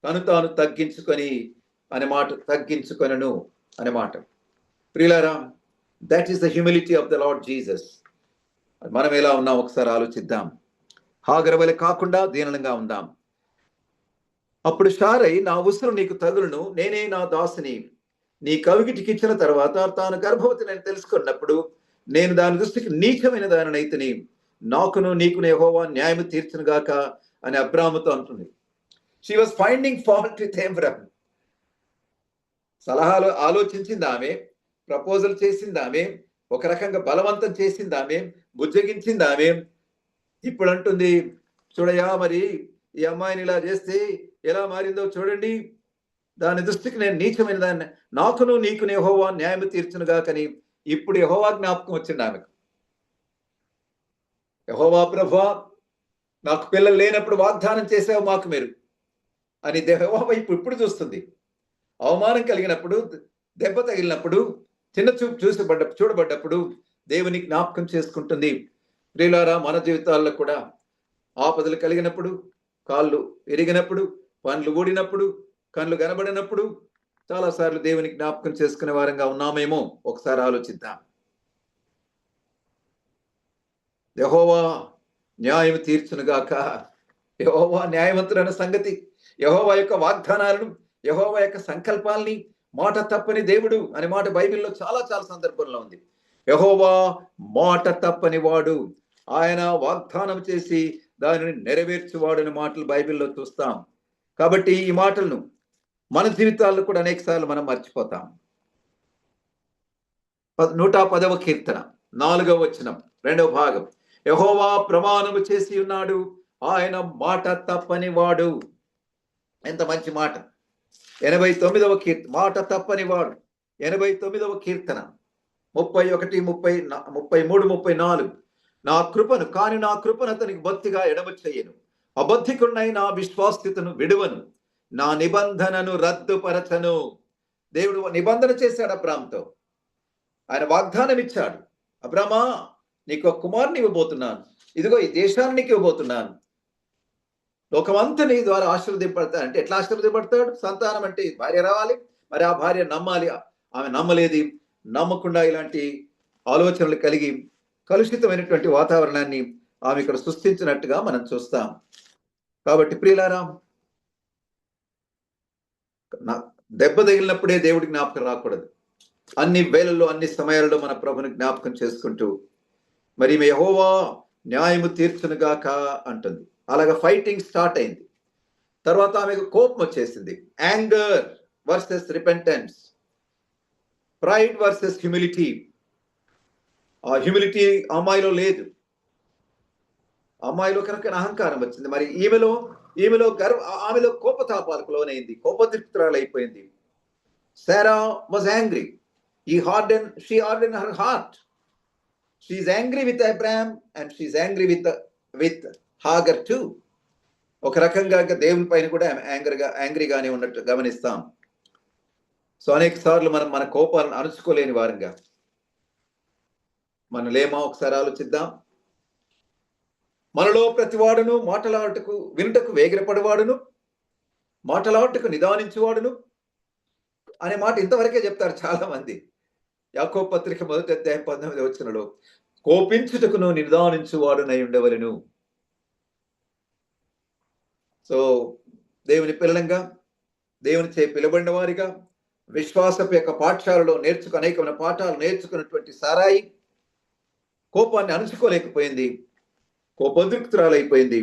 తాను తగ్గించుకొని తగ్గించుకొనను అనే మాట. ప్రియులారా, that is the humility of the lord Jesus. మనం ఎలా ఉన్నాం ఒకసారి ఆలోచిద్దాం. హాగరు వలె కాకుండా దీనంగా ఉందాం. అప్పుడు షారై, నా ఉసురు నీకు తగులును, నేనే నా దాసుని నీ కవిగిటికి ఇచ్చిన తర్వాత తాను గర్భవతి నేను తెలుసుకున్నప్పుడు నేను దాని దృష్టికి నీచమైన దానినైతిని, నాకును నీకును యెహోవా న్యాయము తీర్చును గాక అని అబ్రాహాముతో అంటుంది. She was finding fault with Abraham. సలహాలు ఆలోచించింది ఆమె, ప్రపోజల్ చేసింది ఆమె, ఒక రకంగా బలవంతం చేసింది ఆమె, బుజ్జగించింది ఆమె. ఇప్పుడు అంటుంది, చూడయా, మరి ఈ అమ్మాయిని ఇలా చేస్తే ఎలా మారిందో చూడండి, దాని దృష్టికి నేను నీచమైన దాన్ని, నాకును నీకును యెహోవా న్యాయము తీర్చునుగా. కానీ ఇప్పుడు యెహోవా జ్ఞాపకం వచ్చింది ఆమెకు. యెహోవా ప్రభువా, నాకు పిల్లలు లేనప్పుడు వాగ్దానం చేసావు మాకు మీరు అని యెహోవా వైపు ఇప్పుడు చూస్తుంది. అవమానం కలిగినప్పుడు, దెబ్బ తగిలినప్పుడు, చిన్న చూపు చూడబడ్డప్పుడు దేవుని జ్ఞాపకం చేసుకుంటుంది. ప్రియులారా, మన జీవితాల్లో కూడా ఆపదలు కలిగినప్పుడు, కాళ్ళు ఎరిగినప్పుడు, పండ్లు ఊడినప్పుడు, కళ్ళు కనబడినప్పుడు చాలాసార్లు దేవుని జ్ఞాపకం చేసుకునే వారంగా ఉన్నామేమో ఒకసారి ఆలోచిద్దాం. యెహోవా న్యాయం తీర్చునుగాక. యెహోవా న్యాయవంతుడైన సంగతి, యెహోవా యొక్క వాగ్దానాలను, యెహోవా యొక్క సంకల్పాలని మాట తప్పని దేవుడు అనే మాట బైబిల్లో చాలా సందర్భంలో ఉంది. యెహోవా మాట తప్పని వాడు, ఆయన వాగ్దానం చేసి దానిని నెరవేర్చువాడు అనే మాటలు బైబిల్లో చూస్తాం. కాబట్టి ఈ మాటలను మన జీవితాల్లో కూడా అనేక సార్లు మనం మర్చిపోతాం. 110వ కీర్తన 4వ వచనం 2వ భాగం, యెహోవా ప్రమాణము చేసి ఉన్నాడు, ఆయన మాట తప్పని వాడు. ఎంత మంచి మాట. 89వ కీర్తన, మాట తప్పని వాడు. 89వ కీర్తన 31, 33, 34, నా కృపను అతనికి బొత్తిగా ఎడమ చేయను, అబద్ధికున్నై నా విశ్వాస్యతను విడువను, నా నిబంధనను రద్దుపరచను. దేవుడు నిబంధన చేశాడు అబ్రాహాముతో. ఆయన వాగ్దానం ఇచ్చాడు, అబ్రామా నీకు ఒక కుమారుని ఇవ్వబోతున్నాను, ఇదిగో ఈ దేశాన్ని నీకు ఇవ్వబోతున్నాను, లోకమంతా నీ ద్వారా ఆశీర్వదింపడతాడు. అంటే ఎట్లా ఆశీర్వదింపడతాడు? సంతానం అంటే భార్య రావాలి, మరి ఆ భార్య నమ్మాలి. ఆమె నమ్మలేదు. నమ్మకుండా ఇలాంటి ఆలోచనలు కలిగి కలుషితమైనటువంటి వాతావరణాన్ని ఆమె ఇక్కడ సృష్టించినట్టుగా మనం చూస్తాం. కాబట్టి ప్రియులారా, దెబ్బ తగిలినప్పుడే దేవుడి జ్ఞాపకం రాకూడదు. అన్ని వేళల్లో అన్ని సమయాల్లో మన ప్రభుని జ్ఞాపకం చేసుకుంటూ మరి యెహోవా న్యాయము తీర్చునుగాక అంటుంది. అలాగా ఫైటింగ్ స్టార్ట్ అయింది. తర్వాత ఆమెకు కోపం వచ్చేసింది. Anger versus repentance, pride versus humility. ఆ హ్యూమిలిటీ అమ్మాయిలో లేదు. అమ్మాయిలో కనుక అహంకారం వచ్చింది. మరి ఈమెలో ఆమెలో కోపతాపాలకు లోనైంది, కోపతృప్తురాలైపోయింది. Sarah was angry. She hardened her heart. She is angry with Abraham and she is angry with Hagar too. ఒక రకంగా దేవుని పైన కూడా యాంగ్రీగానే ఉన్నట్టు గమనిస్తాం. సో అనేక సార్లు మనం మన కోపాలను అణుచుకోలేని వారంగా మనం లేమా? ఒకసారి ఆలోచిద్దాం. మనలో ప్రతివాడును మాటలాటకు వినుటకు వేగిరపడవాడును, మాటలాటకు నిదానించువాడును అనే మాట ఇంతవరకే చెప్తారు చాలా మంది. యాకోబు పత్రిక 1వ అధ్యాయం 19వ వచనంలో కోపించుటకును నిదానించువాడునై ఉండవలెను. సో దేవుని పిల్లలంగా, దేవుని చే పిలబడిన వారిగా, విశ్వాసపు యొక్క పాఠశాలలో అనేకమైన పాఠాలు నేర్చుకున్నటువంటి సారాయి కోపాన్ని అణుచుకోలేకపోయింది, కోపోద్రిక్తురాలైపోయింది.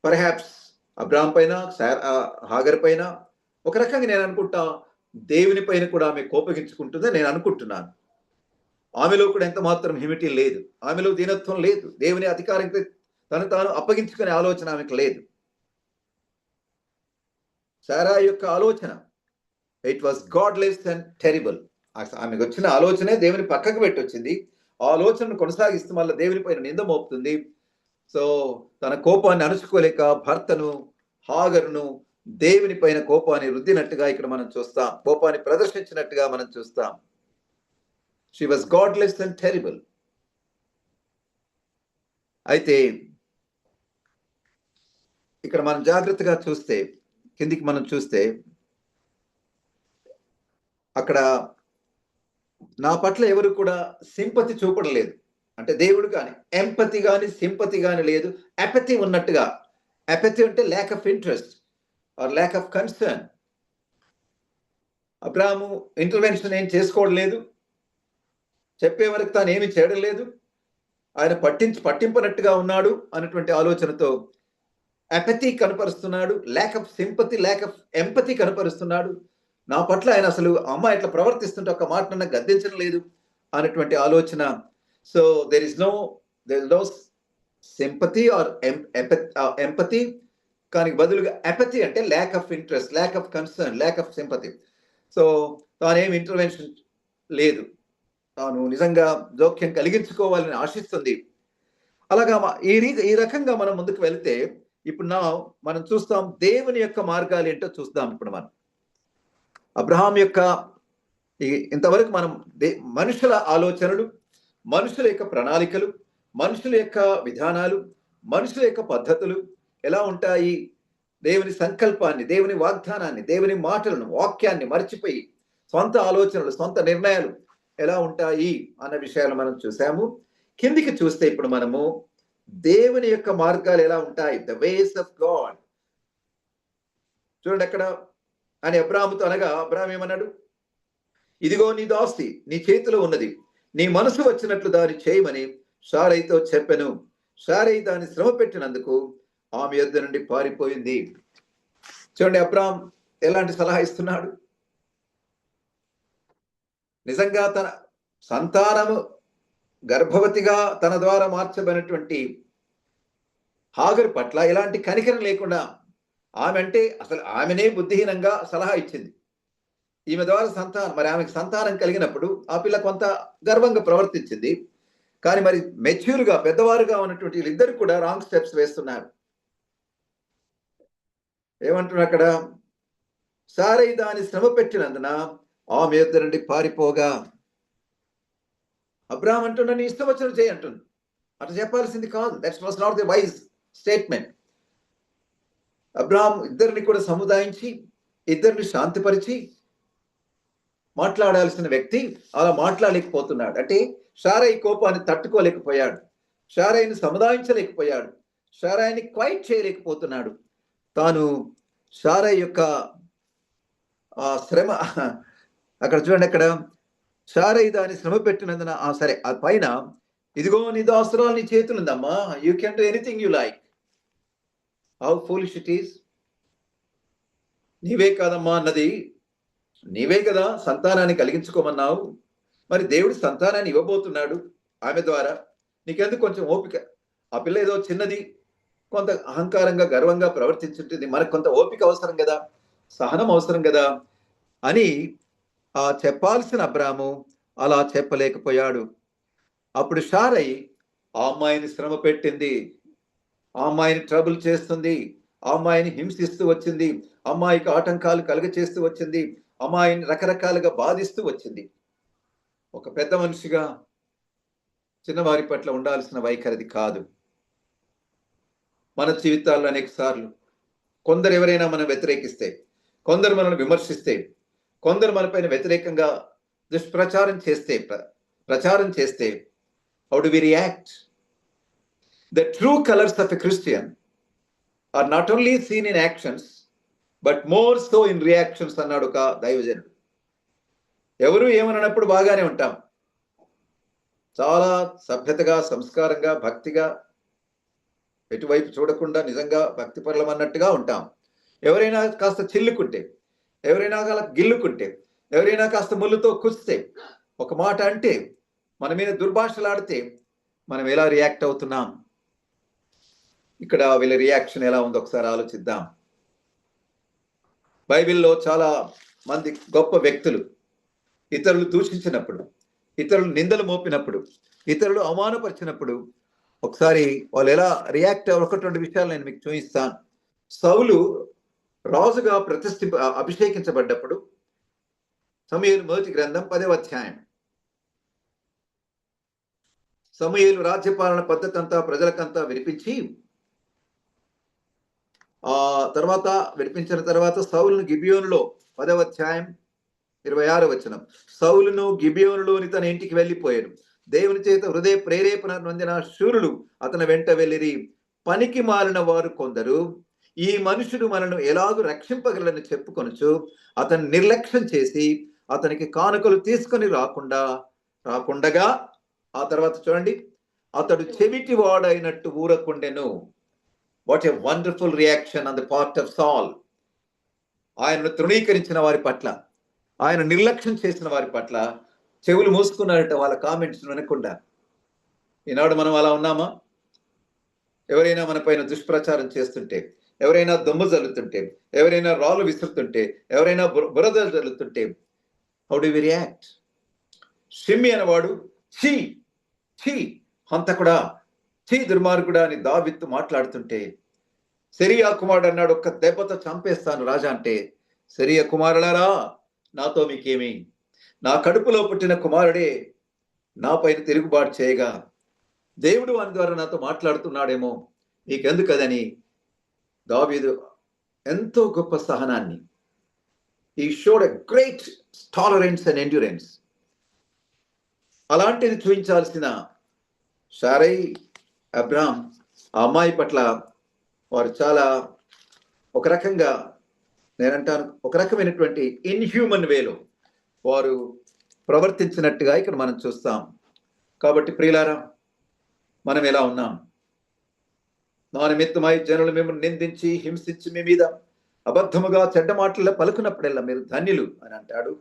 పర్హాప్స్ అబ్రాహాం పైన, హాగర్ పైన, ఒక రకంగా నేను అనుకుంటా దేవుని పైన కూడా ఆమె కోపగించుకుంటుందని నేను అనుకుంటున్నాను. ఆమెలో కూడా ఎంత మాత్రం హ్యూమిలిటీ లేదు, ఆమెలో దీనత్వం లేదు, దేవుని అధికారానికి తను తాను అప్పగించుకునే ఆలోచన ఆమెకు లేదు. సారా యొక్క ఆలోచన it was godless and terrible. ఆమెకు వచ్చిన ఆలోచనే దేవుని పక్కకు పెట్టొచ్చింది. ఆ ఆలోచనను కొనసాగిస్తూ మళ్ళీ దేవుని పైన నింద మోపుతుంది. సో తన కోపాన్ని అణుచుకోలేక భర్తను, హాగరును, దేవుని పైన కోపాన్ని రుద్దినట్టుగా ఇక్కడ మనం చూస్తాం, కోపాన్ని ప్రదర్శించినట్టుగా మనం చూస్తాం. She was godless and terrible. అయితే ఇక్కడ మనం జాగ్రత్తగా చూస్తే, కిందికి మనం చూస్తే, అక్కడ నా పట్ల ఎవరు కూడా సింపతి చూపడలేదు. అంటే దేవుడు కానీ ఎంపతి కానీ సింపతి కానీ లేదు, అపతి ఉన్నట్టుగా. అపతి అంటే lack of interest or lack of concern. అబ్రాహాము ఇంటర్వెన్షన్ ఏం చేసుకోవడం లేదు, చెప్పే వరకు తాను ఏమి చేయడం లేదు, ఆయన పట్టింపనట్టుగా ఉన్నాడు అన్నటువంటి ఆలోచనతో అపతి కనపరుస్తున్నాడు, lack of sympathy, lack of empathy కనపరుస్తున్నాడు. నా పట్ల ఆయన అసలు అమ్మాయి ఎట్లా ప్రవర్తిస్తుంటే ఒక మాట నన్ను గద్దించడం లేదు అన్నటువంటి ఆలోచన. So there is no sympathy or empathy, కానీ బదులుగా అపతి అంటే lack of interest, lack of concern, lack of sympathy. So తానేం ఇంటర్వెన్షన్ లేదు, తాను నిజంగా జోక్యం కలిగించుకోవాలని ఆశిస్తుంది. అలాగా ఈ రకంగా మనం ముందుకు వెళ్తే ఇప్పుడు మనం చూస్తాం దేవుని యొక్క మార్గాలు ఏంటో చూస్తాం. ఇప్పుడు మనం అబ్రహాం యొక్క ఇంతవరకు మనం మనుషుల ఆలోచనలు, మనుషుల యొక్క ప్రణాళికలు, మనుషుల యొక్క విధానాలు, మనుషుల యొక్క పద్ధతులు ఎలా ఉంటాయి, దేవుని సంకల్పాన్ని, దేవుని వాగ్దానాన్ని, దేవుని మాటలను, వాక్యాన్ని మర్చిపోయి సొంత ఆలోచనలు, సొంత నిర్ణయాలు ఎలా ఉంటాయి అన్న విషయాలు మనం చూసాము. కిందికి చూస్తే ఇప్పుడు మనము దేవుని యొక్క మార్గాలు ఎలా ఉంటాయి, ద వేస్ ఆఫ్ గాడ్. చూడండి అక్కడ అని అబ్రాహాముతో అనగా, అబ్రాహాం ఏమన్నాడు? ఇదిగో నీ దాసి నీ చేతిలో ఉన్నది, నీ మనసు వచ్చినట్లు దాన్ని చేయమని సారైతో చెప్పెను. సారై దాన్ని శ్రమ పెట్టినందుకు ఆమె యొద్ద నుండి పారిపోయింది. చూడండి అబ్రాహాం ఎలాంటి సలహా ఇస్తున్నాడు. నిజంగా తన సంతానము గర్భవతిగా తన ద్వారా మార్చబడినటువంటి హాగరు పట్ల ఎలాంటి కనికరం లేకుండా, ఆమె అంటే అసలు ఆమెనే బుద్ధిహీనంగా సలహా ఇచ్చింది. ఈమె ద్వారా మరి ఆమెకు సంతానం కలిగినప్పుడు ఆ పిల్ల కొంత గర్వంగా ప్రవర్తించింది. కానీ మరి మెచ్యూర్గా పెద్దవారుగా ఉన్నటువంటి వీళ్ళిద్దరు కూడా రాంగ్ స్టెప్స్ వేస్తున్నారు. ఏమంటున్నారు అక్కడ? సారై దాన్ని శ్రమ పెట్టినందున ఆమె యొద్ద నుండి పారిపోగా. అబ్రాహాం అంటున్నా నీ ఇష్టం వచ్చినట్టు చేయి అంటుంది. అట్లా చెప్పాల్సింది కాదు. That was not the wise statement. Abraham ఇద్దరిని కూడా సముదాయించి, ఇద్దరిని శాంతిపరిచి మాట్లాడాల్సిన వ్యక్తి అలా మాట్లాడలేకపోతున్నాడు. అంటే షారై కోపాన్ని తట్టుకోలేకపోయాడు, షారైని సముదాయించలేకపోయాడు, షారైని క్వైట్ చేయలేకపోతున్నాడు. తాను షారై యొక్క ఆ శ్రమ, అక్కడ చూడండి, అక్కడ షారై దాని శ్రమ పెట్టినందున సరే ఆ పైన ఇదిగో నీ దాసురాలు నీ చేతులుందమ్మా, you can do anything you like. How foolish it is. నీవే కాదమ్మా అన్నది, నీవే కదా సంతానాన్ని కలిగించుకోమన్నావు, మరి దేవుడు సంతానాన్ని ఇవ్వబోతున్నాడు ఆమె ద్వారా, నీకెందుకు కొంచెం ఓపిక. ఆ పిల్ల ఏదో చిన్నది, కొంత అహంకారంగా గర్వంగా ప్రవర్తించుంటుంది, మనకు కొంత ఓపిక అవసరం కదా, సహనం అవసరం కదా అని చెప్పాల్సిన అబ్రాము అలా చెప్పలేకపోయాడు. అప్పుడు షారై ఆ అమ్మాయిని శ్రమ పెట్టింది, ఆ అమ్మాయిని ట్రబుల్ చేస్తుంది, ఆ అమ్మాయిని హింసిస్తూ వచ్చింది, అమ్మాయికి ఆటంకాలు కలుగచేస్తూ వచ్చింది, అమ్మాయిని రకరకాలుగా బాధిస్తూ వచ్చింది. ఒక పెద్ద మనిషిగా చిన్నవారి పట్ల ఉండాల్సిన వైఖరిది కాదు. మన జీవితాల్లో అనేక సార్లు కొందరు ఎవరైనా మనం వ్యతిరేకిస్తే, కొందరు మనల్ని విమర్శిస్తే, కొందరు మనపైన వ్యతిరేకంగా దుష్ప్రచారం చేస్తే, ప్రచారం చేస్తే, how do we react? The true colors of a Christian are not only seen in actions, but more so in reactions అన్నాడు ఒక దైవజనుడు. ఎవరు ఏమన్నప్పుడు బాగానే ఉంటాం, చాలా సభ్యతగా, సంస్కారంగా, భక్తిగా, ఎటువైపు చూడకుండా నిజంగా భక్తిపరులం అన్నట్టుగా ఉంటాం. ఎవరైనా కాస్త చిల్లుకుంటే, ఎవరైనా గిల్లుకుంటే, ఎవరైనా కాస్త ముళ్ళుతో కుస్తే, ఒక మాట అంటే, మన మీద దుర్భాషలాడితే మనం ఎలా రియాక్ట్ అవుతున్నాం? ఇక్కడ వీళ్ళ రియాక్షన్ ఎలా ఉందో ఒకసారి ఆలోచిద్దాం. బైబిల్లో చాలా మంది గొప్ప వ్యక్తులు ఇతరులు దూషించినప్పుడు, ఇతరులు నిందలు మోపినప్పుడు, ఇతరులు అవమానపరిచినప్పుడు ఒకసారి వాళ్ళు ఎలా రియాక్ట్ ఒకటి రెండు విషయాలు నేను మీకు చూపిస్తాను. సౌలు రాజుగా అభిషేకించబడ్డప్పుడు, సమూయేలు మొదటి గ్రంథం 10వ అధ్యాయం, సమూయేలు రాజ్యపాలన పద్ధతి అంతా ప్రజలకంతా వినిపించి, తర్వాత విడిపించిన తర్వాత సౌలును గిబియోనులో 10వ అధ్యాయం 26వ వచనం, సౌలును గిబియోనులోని తన ఇంటికి వెళ్ళిపోయాడు. దేవుని చేత హృదయ ప్రేరేపణ నొందిన శూరులు అతని వెంట వెళ్ళిరి. పనికి మాలిన వారు కొందరు ఈ మనుషుడు మనను ఎలాగూ రక్షింపగలని చెప్పుకొనుచు అతన్ని నిర్లక్ష్యం చేసి అతనికి కానుకలు తీసుకొని రాకుండగా, ఆ తర్వాత చూడండి, అతడు చెవిటి వాడైనట్టు ఊరకుండెను. What a wonderful reaction on the part of Saul. ఆయనను తృణీకరించిన వారి పట్ల, ఆయన నిర్లక్ష్యం చేసిన వారి పట్ల చెవులు మూసుకున్నారట వాళ్ళ కామెంట్స్ వినకుండా. ఈనాడు మనం అలా ఉన్నామా? ఎవరైనా మన పైన దుష్ప్రచారం చేస్తుంటే, ఎవరైనా దొమ్ము జల్లుతుంటే, ఎవరైనా రాళ్ళు విసురుతుంటే, ఎవరైనా బురద జల్లుతుంటే, హౌ డు వి రియాక్ట్? షిమ్మి అనేవాడు ఛీ ఛీ హంతకుడా, ఛీ దుర్మార్గుడా అని దావీదు మాట్లాడుతుంటే, సెరియా కుమారుడు అన్నాడు, ఒక్క దెబ్బతో చంపేస్తాను రాజా అంటే, సెరియా కుమారులారా నాతో మీకేమి, నా కడుపులో పుట్టిన కుమారుడే నా పైన తిరుగుబాటు చేయగా దేవుడు వాని ద్వారా నాతో మాట్లాడుతున్నాడేమో, నీకెందుకదని దావీదు ఎంతో గొప్ప సహనాన్ని, he showed a great tolerance and endurance. అలాంటిది చూపించాల్సిన షారై, అబ్రామ్ ఆ అమ్మాయి పట్ల వారు చాలా ఒక రకంగా, నేనంటాను ఒక రకమైనటువంటి ఇన్హ్యూమన్ వేలో వారు ప్రవర్తించినట్టుగా ఇక్కడ మనం చూస్తాం. కాబట్టి ప్రియులారా, మనం ఎలా ఉన్నాం? నా నిమిత్తమై జనులు మిమ్మల్ని నిందించి హింసించి మీ మీద అబద్ధముగా చెడ్డ మాటల్లో పలుకున్నప్పుడల్లా మీరు ధన్యులు అని అంటాడు.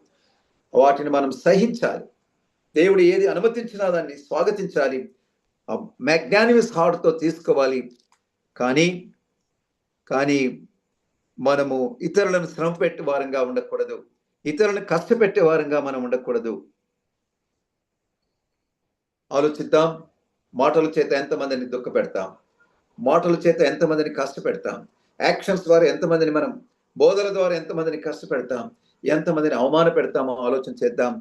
వాటిని మనం సహించాలి. దేవుడు ఏది అనుమతించినా దాన్ని స్వాగతించాలి, మ్యాగ్నానిమస్ హార్ట్తో తీసుకోవాలి. కానీ మనము ఇతరులను శ్రమ పెట్టే వారంగా ఉండకూడదు, ఇతరులను కష్టపెట్టే వారంగా మనం ఉండకూడదు. ఆలోచిద్దాం. మాటల చేత ఎంతమందిని దుఃఖ పెడతాం, మాటల చేత ఎంతమందిని కష్టపెడతాం, యాక్షన్స్ ద్వారా ఎంతమందిని, మనం బోధల ద్వారా ఎంతమందిని కష్టపెడతాం, ఎంతమందిని అవమాన పెడతామో ఆలోచన చేద్దాం.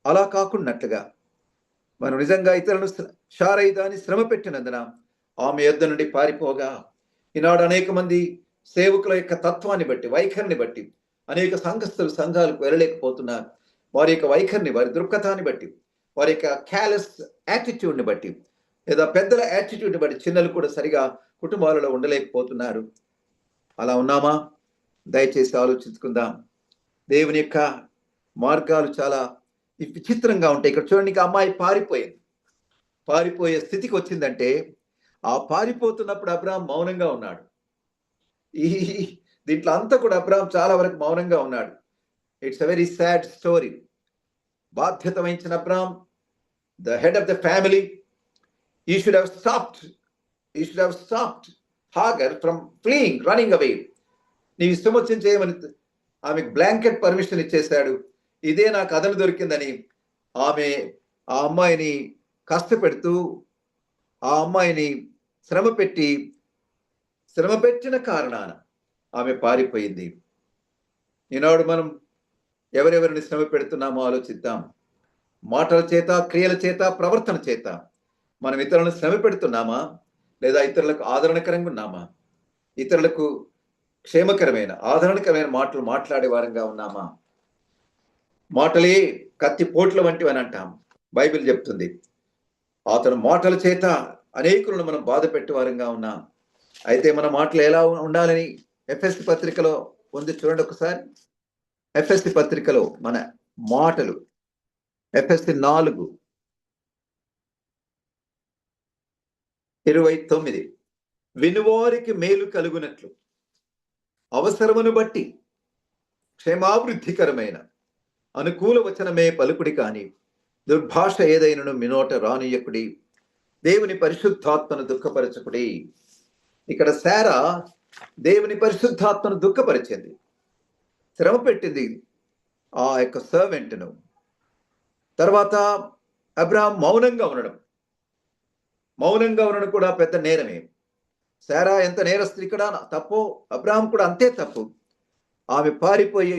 అలా కాకున్నట్లుగా మనం నిజంగా ఇతరులను శారయిదాన్ని శ్రమ పెట్టినందున ఆమె యొద్ద నుండి పారిపోగా, ఈనాడు అనేక మంది సేవకుల యొక్క తత్వాన్ని బట్టి, వైఖరిని బట్టి అనేక సంఘాలకు వెళ్ళలేకపోతున్నారు. వారి యొక్క వైఖరిని, వారి దృక్పథాన్ని బట్టి, వారి యొక్క క్యాలెస్ యాటిట్యూడ్ని బట్టి, లేదా పెద్దల యాటిట్యూడ్ని బట్టి చిన్నలు కూడా సరిగా కుటుంబాలలో ఉండలేకపోతున్నారు. అలా ఉన్నామా? దయచేసి ఆలోచించుకుందాం. దేవుని యొక్క మార్గాలు చాలా విచిత్రంగా ఉంటాయి. ఇక్కడ చూడండి, అమ్మాయి పారిపోయే స్థితికి వచ్చిందంటే, ఆ పారిపోతున్నప్పుడు అబ్రాహాం మౌనంగా ఉన్నాడు. ఈ దీంట్లో అంతా కూడా అబ్రాహాం చాలా వరకు మౌనంగా ఉన్నాడు. It's a very sad story. బాధ్యత వహించిన Abraham, the head of the family, he should have stopped Hagar from fleeing, running away. నీ ఇష్టం వచ్చిన చేయమని ఆమెకు బ్లాంకెట్ పర్మిషన్ ఇచ్చేశాడు. ఇదే నాకు అదను దొరికిందని ఆమె ఆ అమ్మాయిని కష్టపెడుతూ, ఆ అమ్మాయిని శ్రమ పెట్టిన కారణాన ఆమె పారిపోయింది. ఈనాడు మనం ఎవరెవరిని శ్రమ పెడుతున్నామో ఆలోచిద్దాం. మాటల చేత, క్రియల చేత, ప్రవర్తన చేత మనం ఇతరులను శ్రమ పెడుతున్నామా? లేదా ఇతరులకు ఆదరణకరంగా ఉన్నామా? ఇతరులకు క్షేమకరమైన, ఆదరణకరమైన మాటలు మాట్లాడే వారంగా ఉన్నామా? మాటలే కత్తి పోట్ల వంటివి అని అంటాం. బైబిల్ చెప్తుంది. అతను మాటల చేత అనేకులను మనం బాధ పెట్టేవారంగా ఉన్నాం. అయితే మన మాటలు ఎలా ఉండాలని ఎఫ్ఎస్సి పత్రికలో ఉంది, చూడండి ఒకసారి. ఎఫ్ఎస్సి పత్రికలో మన మాటలు, ఎఫ్ఎస్సి 4:29, వినువారికి మేలు కలుగునట్లు అవసరమును బట్టి క్షేమాభివృద్ధికరమైన అనుకూల వచనమే పలుకుడి కాని దుర్భాష ఏదైనను మినోట రానియకుడి, దేవుని పరిశుద్ధాత్మను దుఃఖపరచకుడి. ఇక్కడ శారా దేవుని పరిశుద్ధాత్మను దుఃఖపరిచింది, శ్రమ పెట్టింది ఆ యొక్క సర్వెంట్ను. తర్వాత అబ్రాహాం మౌనంగా ఉండడం కూడా పెద్ద నేరమే. శారా ఎంత నేరస్తులు ఇక్కడ తప్పు, అబ్రాహాం కూడా అంతే తప్పు. ఆమె పారిపోయి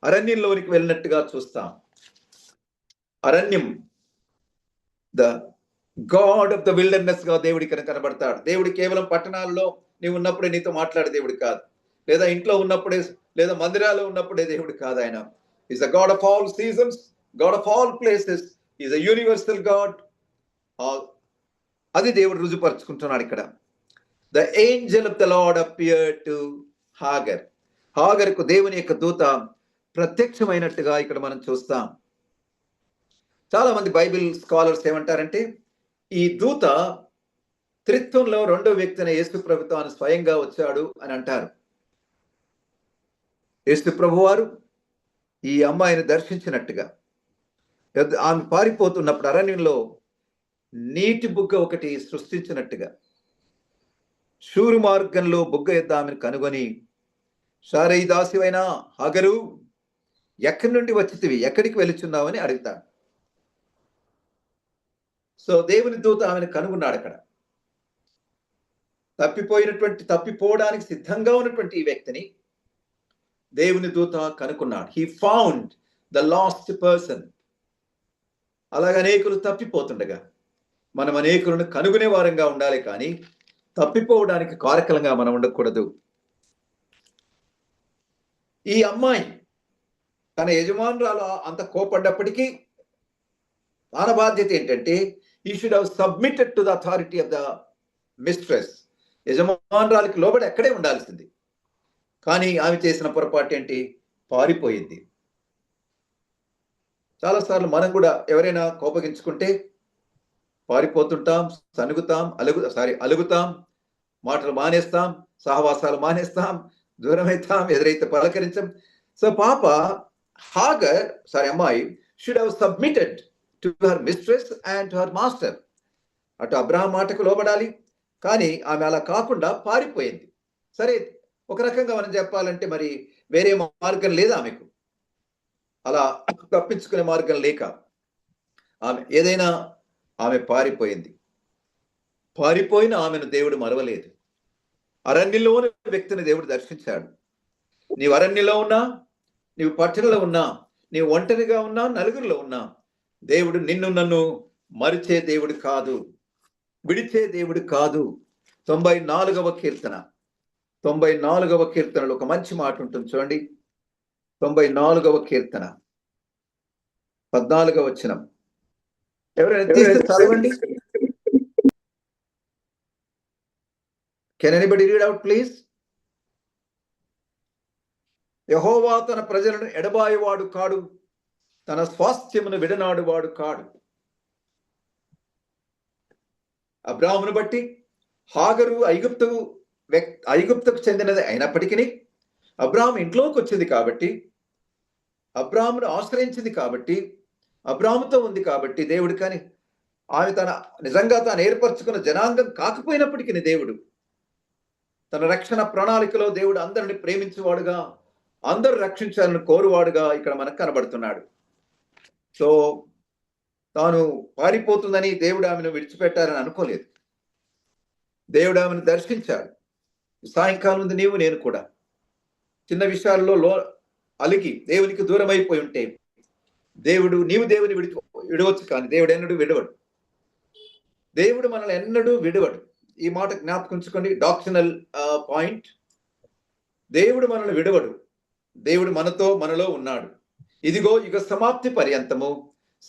అరణ్యంలోనికి వెళ్ళినట్టుగా చూస్తాం. అరణ్యం, the God of the wilderness గా దేవుడి కనబడతాడు. దేవుడు కేవలం పట్టణాల్లో నీవు ఉన్నప్పుడే నీతో మాట్లాడే దేవుడు కాదు, లేదా ఇంట్లో ఉన్నప్పుడే, లేదా మందిరాల్లో ఉన్నప్పుడే దేవుడు కాదు. ఆయన is a God of all seasons, God of all places, is a universal God. అది దేవుడు రుజుపరుచుకుంటున్నాడు ఇక్కడ. The angel of the Lord appeared to Hagar. హాగర్కు దేవుని యొక్క దూత ప్రత్యక్షమైనట్టుగా ఇక్కడ మనం చూస్తాం. చాలా మంది బైబిల్ స్కాలర్స్ ఏమంటారంటే, ఈ దూత త్రిత్వంలో రెండో వ్యక్తి అయిన యేసు ప్రభు తాను స్వయంగా వచ్చాడు అని అంటారు. యేసు ప్రభు వారు ఈ అమ్మాయిని దర్శించినట్టుగా, ఆమె పారిపోతున్నప్పుడు అరణ్యంలో నీటి బుగ్గ ఒకటి సృష్టించినట్టుగా, శూరు మార్గంలో బుగ్గ ఎద్ద ఆమెను కనుగొని, శారయి దాసివైన హాగరు, ఎక్కడి నుండి వచ్చితివి, ఎక్కడికి వెళుచున్నావని అడుగుతాడు. సో దేవుని దూత ఆమెను కనుగొన్నాడు. అక్కడ తప్పిపోవడానికి సిద్ధంగా ఉన్నటువంటి ఈ వ్యక్తిని దేవుని దూత కనుక్కున్నాడు. He found the lost person. అలాగే అనేకులు తప్పిపోతుండగా మనం అనేకులను కనుగొనే వారంగా ఉండాలి, కానీ తప్పిపోవడానికి కారకంగా మనం ఉండకూడదు. ఈ అమ్మాయి తన యజమానురాలు అంత కోపడ్డప్పటికీ తన బాధ్యత ఏంటంటే, he should have submitted to the authority of the mistress. యజమానురాలికి లోబడి అక్కడే ఉండాల్సింది. కానీ ఆమె చేసిన పొరపాటు ఏంటి? పారిపోయింది. చాలాసార్లు మనం కూడా ఎవరైనా కోపగించుకుంటే పారిపోతుంటాం, అలుగుతాం, మాటలు మానేస్తాం, సహవాసాలు మానేస్తాం, దూరమైతాం, ఎదురైతే పలకరించం. సో అమ్మాయి should have submitted to her mistress and to her master. అటు అబ్రహాం మాటకు లోబడాలి, కానీ ఆమె అలా కాకుండా పారిపోయింది. సరే, ఒక రకంగా మనం చెప్పాలంటే మరి వేరే మార్గం లేదా ఆమెకు, అలా తప్పించుకునే మార్గం లేక ఆమె పారిపోయింది. పారిపోయిన ఆమెను దేవుడు మరవలేదు. అరణ్యంలోని వ్యక్తిని దేవుడు దర్శించాడు. నీవు అరణ్యంలో ఉన్నా, నీవు పట్టణంలో ఉన్నా, నీవు ఒంటరిగా ఉన్నా, నలుగురిలో ఉన్నా, దేవుడు నిన్ను నన్ను మరిచే దేవుడు కాదు, విడిచే దేవుడు కాదు. 94వ కీర్తన 94వ కీర్తనలో ఒక మంచి మాట ఉంటుంది చూడండి. 94వ కీర్తన 14వ వచనం. ఎవరైనా తీస్తే చదవండి. Can anybody read out please? యెహోవా తన ప్రజలను ఎడబాయువాడు కాడు, తన స్వాస్థ్యమును విడనాడు వాడు కాడు. అబ్రాహామును బట్టి హాగరు ఐగుప్తుకు చెందినది అయినప్పటికీ అబ్రాహాము ఇంట్లోకి వచ్చింది కాబట్టి, అబ్రాహామును ఆశ్రయించింది కాబట్టి, అబ్రాహాముతో ఉంది కాబట్టి దేవుడు. కానీ ఆమె నిజంగా తాను ఏర్పరచుకున్న జనాంగం కాకపోయినప్పటికీ దేవుడు తన రక్షణ ప్రణాళికలో దేవుడు అందరిని ప్రేమించేవాడుగా, అందరూ రక్షించాలని కోరువాడుగా ఇక్కడ మనకు కనబడుతున్నాడు. సో తాను పారిపోతుందని దేవుడు ఆమెను విడిచిపెట్టారని అనుకోలేదు. దేవుడు ఆమెను దర్శించాడు. సాయంకాలం ఉంది నీవు నేను కూడా చిన్న విషయాల్లో అలిగి దేవునికి దూరం అయిపోయి ఉంటే నీవు దేవుని విడవచ్చు, కానీ దేవుడు ఎన్నడూ విడవడు. దేవుడు మనల్ని ఎన్నడూ విడవడు. ఈ మాట జ్ఞాపకం ఉంచుకోండి. Doctrinal point. దేవుడు మనల్ని విడవడు. దేవుడు మనలో ఉన్నాడు. ఇదిగో యుగ సమాప్తి పర్యంతము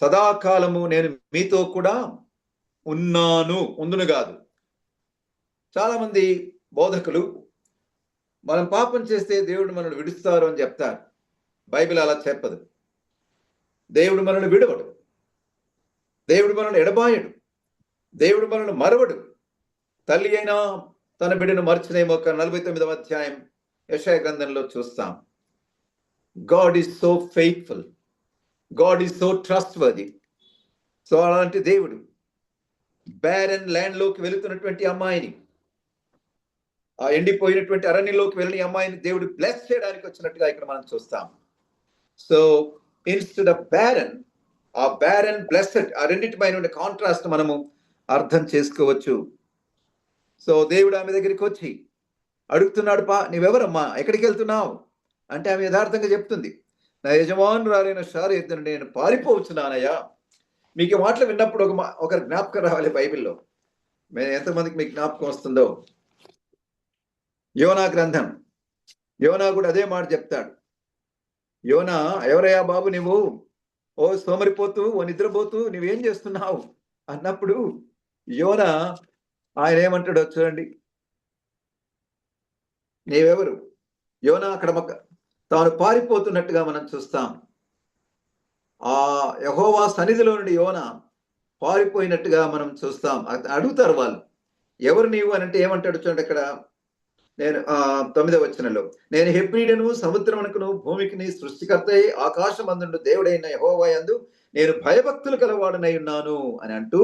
సదాకాలము నేను మీతో కూడా ఉందును కాదు. చాలా మంది బోధకులు మనం పాపం చేస్తే దేవుడు మనల్ని విడుస్తారు అని చెప్తారు. బైబిల్ అలా చెప్పదు. దేవుడు మనల్ని విడవడు. దేవుడు మనల్ని ఎడబాయడు. దేవుడు మనల్ని మరవడు. తల్లి అయినా తన బిడ్డను మర్చినేమో 49వ అధ్యాయం యెషయా గ్రంథంలో చూస్తాం. God is so faithful, God is so trustworthy. So అలాంటి దేవుడు బ్యారన్ ల్యాండ్ లోకి వెళుతున్నటువంటి అమ్మాయిని, ఆ ఎండిపోయినటువంటి అరణ్యంలోకి వెళ్ళిన అమ్మాయిని దేవుడు బ్లెస్ చేయడానికి వచ్చినట్టుగా ఇక్కడ మనం చూస్తాం. సో ఇన్స్టెడ్ ఆఫ్ బ్యారన్, ఆ బ్యారన్ బ్లెస్డ్, ఆ రెండింటి పైన ఉండే కాంట్రాస్ట్ మనము అర్థం చేసుకోవచ్చు. సో దేవుడు ఆమె దగ్గరికి వచ్చి అడుగుతున్నాడు, నీవెవరమ్మా, ఎక్కడికి వెళ్తున్నావు అంటే ఆమె యథార్థంగా చెప్తుంది, నా యజమానురాలైన శారీరను నేను పారిపోవచ్చున్నానయ్యా. మీకు మాటలు విన్నప్పుడు ఒక జ్ఞాపకం రావాలి బైబిల్లో. ఎంతమందికి మీకు జ్ఞాపకం వస్తుందో, యోనా గ్రంథం. యోనా కూడా అదే మాట చెప్తాడు. యోనా, ఎవరయ్యా బాబు నువ్వు, ఓ సోమరిపోతూ, ఓ నిద్రపోతూ నువ్వేం చేస్తున్నావు అన్నప్పుడు యోనా ఆయన ఏమంటాడో చూడండి. నీవెవరు? యోనా అక్కడ తాను పారిపోతున్నట్టుగా మనం చూస్తాం. ఆ యెహోవా సన్నిధిలో నుండి యోనా పారిపోయినట్టుగా మనం చూస్తాం. అడుగుతారు వాళ్ళు, ఎవరు నీవు అని అంటే ఏమంటాడు చూడండి అక్కడ. నేను 9వ వచనంలో, నేను హెబ్రీయుడను, సముద్రమునకును భూమికి సృష్టికర్త ఆకాశమందుండు దేవుడైన యెహోవా యందు నేను భయభక్తులు కలవాడనై ఉన్నాను అని అంటూ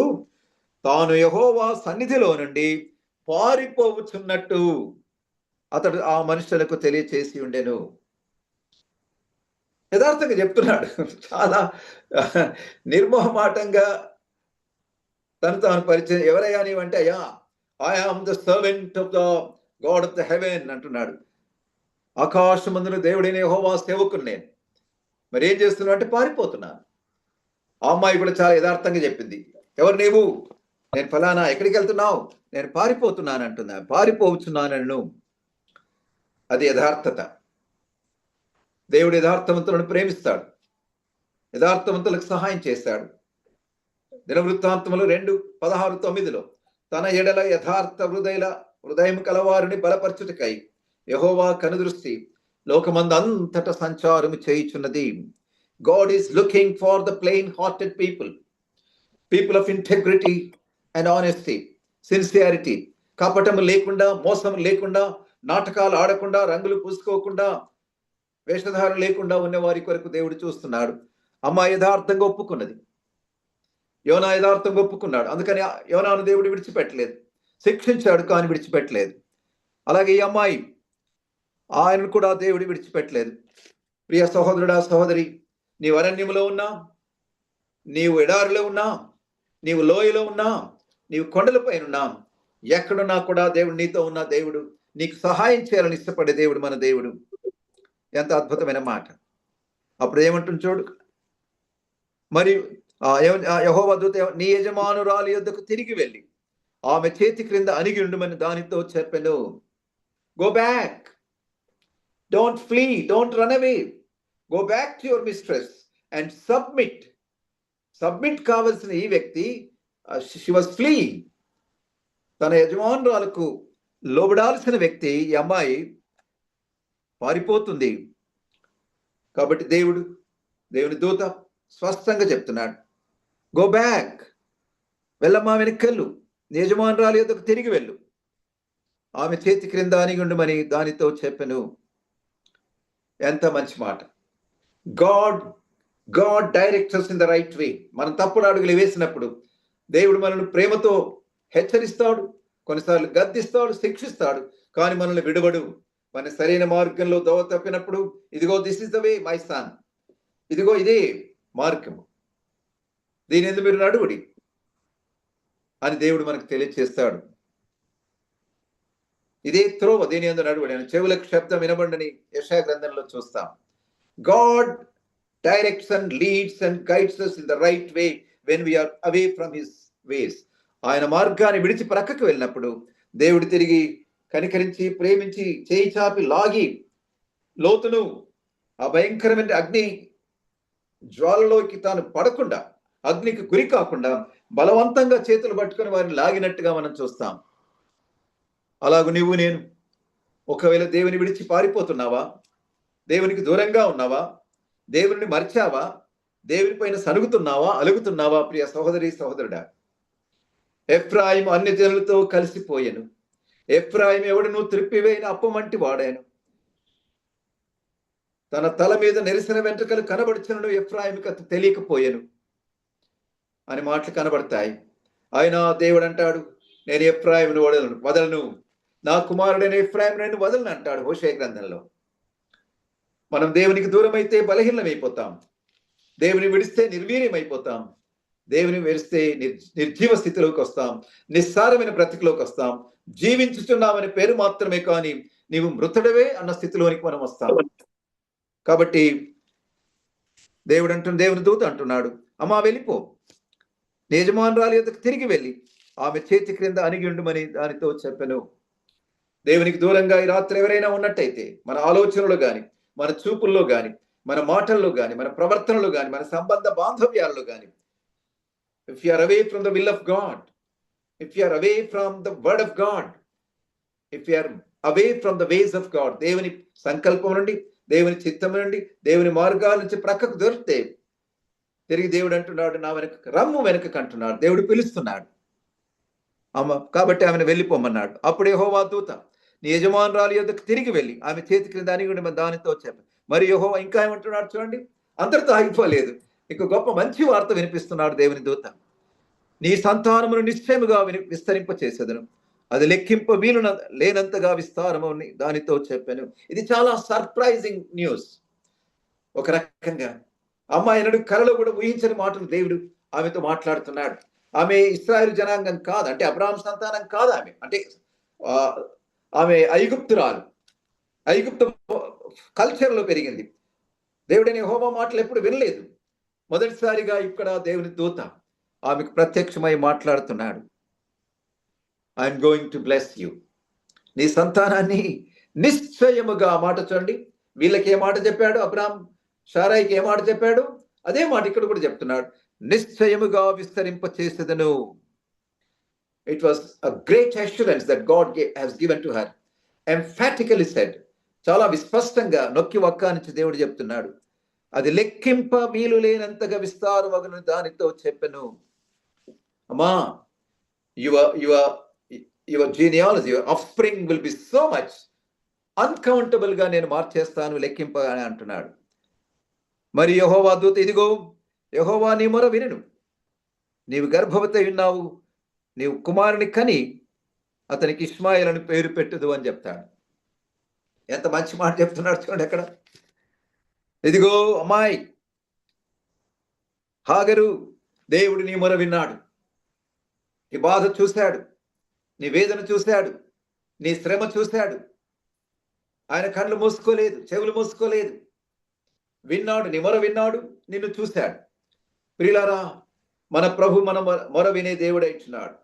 తాను యెహోవా సన్నిధిలో నుండి పారిపోవచ్చున్నట్టు అతడు ఆ మనుషులకు తెలియచేసి ఉండెను. యథార్థంగా చెప్తున్నాడు. చాలా నిర్మోహమాటంగా తాను పరిచయం. ఎవరయ్యా నీవంటే, అయ్యా I am the servant of the God of the heaven అంటున్నాడు. ఆకాశమందున దేవుడైన యెహోవా సేవకుని నేను. మరి ఏం చేస్తున్నావు అంటే పారిపోతున్నాను. ఆ అమ్మాయి కూడా చాలా యథార్థంగా చెప్పింది. ఎవరు నీవు? నేను ఫలానా. ఎక్కడికి వెళ్తున్నావు? నేను పారిపోతున్నాను అంటున్నా. పారిపోవచ్చున్నాను. అది యథార్థత. దేవుడు యథార్థవంతులను ప్రేమిస్తాడు, యథార్థవంతులకు సహాయం చేస్తాడు. దినవృత్తాంతములు 2:16-9 తన ఎడల యథార్థ హృదయం కలవారిని బలపరచుటకై యెహోవా కనుదృష్టి లోకమందంతట సంచారము చేయుచున్నది. God is looking for the plain-hearted people of integrity and honesty, sincerity. కపటము లేకుండా, మోసం లేకుండా, నాటకాలు ఆడకుండా, రంగులు పూసుకోకుండా, వేషధారణ లేకుండా ఉన్న వారి కొరకు దేవుడు చూస్తున్నాడు. అమ్మ యథార్థంగా ఒప్పుకున్నది. యోనా యథార్థంగా ఒప్పుకున్నాడు. అందుకని యోనాను దేవుడు విడిచిపెట్టలేదు. శిక్షించాడు కానీ విడిచిపెట్టలేదు. అలాగే ఈ అమ్మాయి, ఆయనను కూడా దేవుడు విడిచిపెట్టలేదు. ప్రియ సహోదరుడా, సహోదరి, నీవు అరణ్యములో ఉన్నా, నీవు ఎడారిలో ఉన్నా, నీవు లోయలో ఉన్నా, నీవు కొండలపైన ఉన్నా, ఎక్కడున్నా కూడా దేవుడు నీతో ఉన్న దేవుడు, నీకు సహాయం చేయాలని ఇష్టపడే దేవుడు మన దేవుడు. ఎంత అద్భుతమైన మాట. అప్పుడు ఏమంటుంది చూడు, మరి యెహోవా దూత నీ యజమానురాలి యొద్దకు తిరిగి వెళ్ళి ఆమె చేతి క్రింద అణిగి ఉండుమని దానితో చెప్పెను. Go back, don't flea, don't run away, go back to your mistress and submit కావలసిన ఈ వ్యక్తి షీ వాస్ ఫ్లీ, తన యజమానురాలకు లోబడాల్సిన వ్యక్తి ఈ అమ్మాయి పారిపోతుంది. కాబట్టి దేవుని దూత స్పష్టంగా చెప్తున్నాడు, గో బ్యాక్, వెళ్ళమ్మా, వెనక్కెళ్ళు, యజమానురాలి యొద్దకు తిరిగి వెళ్ళు, ఆమె చేతి క్రింద అణిగుండుమని దానితో చెప్పెను. ఎంత మంచి మాట. God directs us in the right way. మనం తప్పుడు అడుగులు వేసినప్పుడు దేవుడు మనల్ని ప్రేమతో హెచ్చరిస్తాడు, కొన్నిసార్లు గద్దిస్తాడు, శిక్షిస్తాడు, కానీ మనల్ని విడవడు. మన సరైన మార్గంలో దోవ తప్పినప్పుడు ఇదిగో this is the way my son, ఇదిగో ఇదే మార్గము, దీని ఎందుకు మీరు నడువుడి అని దేవుడు మనకు తెలియచేస్తాడు. ఇదే త్రోవ, దీని ఎందు నడువుడి అని చెవులకు శబ్దం వినబండని యెషయా గ్రంథంలో చూస్తాం. God directs and leads and guides us in the right way when we are away from his ways. ఆయన మార్గాన్ని విడిచి ప్రక్కకు వెళ్ళినప్పుడు దేవుడు తిరిగి కనికరించి ప్రేమించి చేయి చాపి లాగి లోతును ఆ భయంకరమైన అగ్ని జ్వాలలోకి తాను పడకుండా, అగ్నికి గురి కాకుండా బలవంతంగా చేతులు పట్టుకొని వారిని లాగినట్టుగా మనం చూస్తాం. అలాగూ నువ్వు నేను ఒకవేళ దేవుని విడిచి పారిపోతున్నావా, దేవునికి దూరంగా ఉన్నావా, దేవుని మర్చావా, దేవుని పైన సనుగుతున్నావా, అలుగుతున్నావా? ప్రియ సహోదరి సహోదరుడా, ఎఫ్రాయిము అన్ని జనులతో కలిసిపోయాను, ఎఫ్రాయిము ఎవడును త్రిప్పివేయిన అప్పమంటి వాడాను, తన తల మీద నెరిసిన వెంట్రుకలు కనబడుచునను ఎఫ్రాయిముకి అది తెలియకపోయాను అని మాటలు కనబడతాయి. ఆయన దేవుడు అంటాడు, నేను ఎఫ్రాయిమును వదలను, నా కుమారుడైన ఎఫ్రాయిము నేను వదలను అంటాడు హోషేయ గ్రంథంలో. మనం దేవునికి దూరం అయితే బలహీనమైపోతాం, దేవుని విడిస్తే నిర్వీర్యమైపోతాం, దేవుని విడిస్తే నిర్జీవ స్థితిలోకి వస్తాం, నిస్సారమైన బ్రతికిలోకి వస్తాం. జీవించుచున్నామనే పేరు మాత్రమే, కానీ నీవు మృతుడవే అన్న స్థితిలోనికి మనం వస్తాం. కాబట్టి దేవుని దూత అంటున్నాడు, అమ్మా వెళ్ళిపో, యజమానురాలి యొద్దకు తిరిగి వెళ్ళి ఆమె చేతి క్రింద అణిగి ఉండుమని దానితో చెప్పెను. దేవునికి దూరంగా ఈ రాత్రి ఎవరైనా ఉన్నట్టయితే, మన ఆలోచనలు కానీ, మన చూపుల్లో కానీ, మన మాటల్లో కానీ, మన ప్రవర్తనలో కానీ, మన సంబంధ బాంధవ్యాల్లో కానీ, if you are away from the will of God, if you are away from the word of God, if you are away from the ways of God, దేవుని సంకల్పం నుండి, దేవుని చిత్తం నుండి, దేవుని మార్గాల నుంచి ప్రక్కకు దొరికితే తిరిగి దేవుడు అంటున్నాడు, నా వెనక రమ్ము, వెనకకు అంటున్నాడు. దేవుడు పిలుస్తున్నాడు. కాబట్టి ఆమెను వెళ్ళిపోమన్నాడు. అప్పుడు యెహోవా దూత నీ యజమానురాలి యొద్దకు తిరిగి వెళ్ళి ఆమె చేతి క్రింద అణిగి దానితో చెప్పాను. మరి యెహోవా ఇంకా ఏమంటున్నాడు చూడండి, అందరితో ఆగిపోలేదు, ఇంకో గొప్ప మంచి వార్త వినిపిస్తున్నాడు దేవుని దూత. నీ సంతానమును నిశ్చయముగా విస్తరింప చేసేదను, అది లెక్కింప వీలు లేనంతగా విస్తారము దానితో చెప్పాను. ఇది చాలా సర్ప్రైజింగ్ న్యూస్. ఒక రకంగా అమ్మాయి నడు కలలో కూడా ఊహించని మాటలు దేవుడు ఆమెతో మాట్లాడుతున్నాడు. ఆమె ఇశ్రాయేలు జనాంగం కాదు, అంటే అబ్రాహాము సంతానం కాదు ఆమె, అంటే ఆమె ఐగుప్తురాలు, ఐగుప్తు కల్చర్లో పెరిగింది. దేవుడని యెహోవా మాటలు ఎప్పుడు వినలేదు. మొదటిసారిగా ఇక్కడ దేవుని దూత ఆమెకు ప్రత్యక్షమై మాట్లాడుతున్నాడు. I'm going to bless you, నీ సంతానాన్ని నిశ్చయముగా. మాట చూడండి, వీళ్ళకి ఏ మాట చెప్పాడు అబ్రాహాం, షారాయికి ఏ మాట చెప్పాడు, అదే మాట ఇక్కడ కూడా చెప్తున్నాడు, నిశ్చయముగా విస్తరింప చేసేదను. It was a great assurance that God has given to her. Emphatically said, చాలా విస్పష్టంగా నొక్కి వక్కానించి దేవుడు చెప్తున్నాడు, అది లెక్కింప వీలు లేనంతగా విస్తారమగును దానితో చెప్పెను. అమ్మా, your genealogy, your offspring will be so much uncountable గా నేను మార్చేస్తాను, లెక్కింప అని అంటున్నాడు. మరి యెహోవా దూత, ఇదిగో యెహోవా నీ మొర వినెను, నీవు గర్భవతి ఉన్నావు, నీవు కుమారుని కని అతనికి ఇష్మాయేలు అని పేరు పెట్టుదు అని చెప్తాడు. ఎంత మంచి మాట చెప్తున్నాడు చూడండి అక్కడ. ఇదిగో అమ్మాయి హాగరు, దేవుడు నీ మొర విన్నాడు, నీ బాధ చూశాడు, నీ వేదన చూశాడు, నీ శ్రమ చూశాడు. ఆయన కళ్ళు మూసుకోలేదు, చెవులు మూసుకోలేదు, విన్నాడు, నీ మొర విన్నాడు, నిన్ను చూశాడు. ప్రియులారా, మన ప్రభు మన మొర వినే దేవుడైచున్నాడు.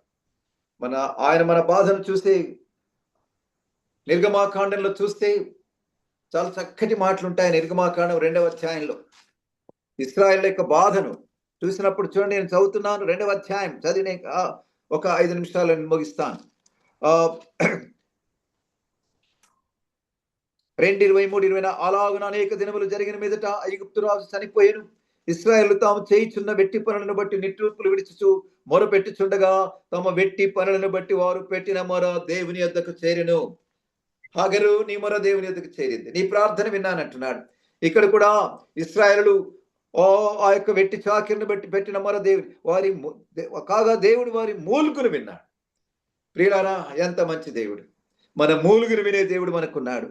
ఆయన మన బాధను చూస్తే, నిర్గమాకాండంలో చూస్తే చాలా చక్కటి మాటలు ఉంటాయి. నిర్గమాకాండం 2వ అధ్యాయంలో ఇశ్రాయేలు యొక్క బాధను చూసినప్పుడు చూడండి, నేను చదువుతున్నాను 2వ అధ్యాయం చదివి నేను ఒక 5 నిమిషాలు ముగిస్తాను. 2:23-24 అలాగున అనేక దినములు జరిగిన మీదట ఐగుప్తు రాజు చనిపోయాను. ఇశ్రాయేలు తాము చేయుచున్న వెట్టి పనులను బట్టి నిట్టూర్పులు విడిచుచు మొర పెట్టుచుండగా తమ వెట్టి పనులను బట్టి వారు పెట్టిన మొర దేవుని యొద్దకు చేరెను. హాగరు, నీ మొర దేవుని యొద్దకు చేరింది, నీ ప్రార్థన విన్నానంటున్నాడు. ఇక్కడ కూడా ఇశ్రాయేలు ఆ యొక్క వెట్టి చాకిరిని బట్టి పెట్టిన మొర కాగా దేవుడు వారి మూలుగును విన్నాడు. ప్రియులారా, ఎంత మంచి దేవుడు! మన మూలుగును వినే దేవుడు మనకున్నాడు.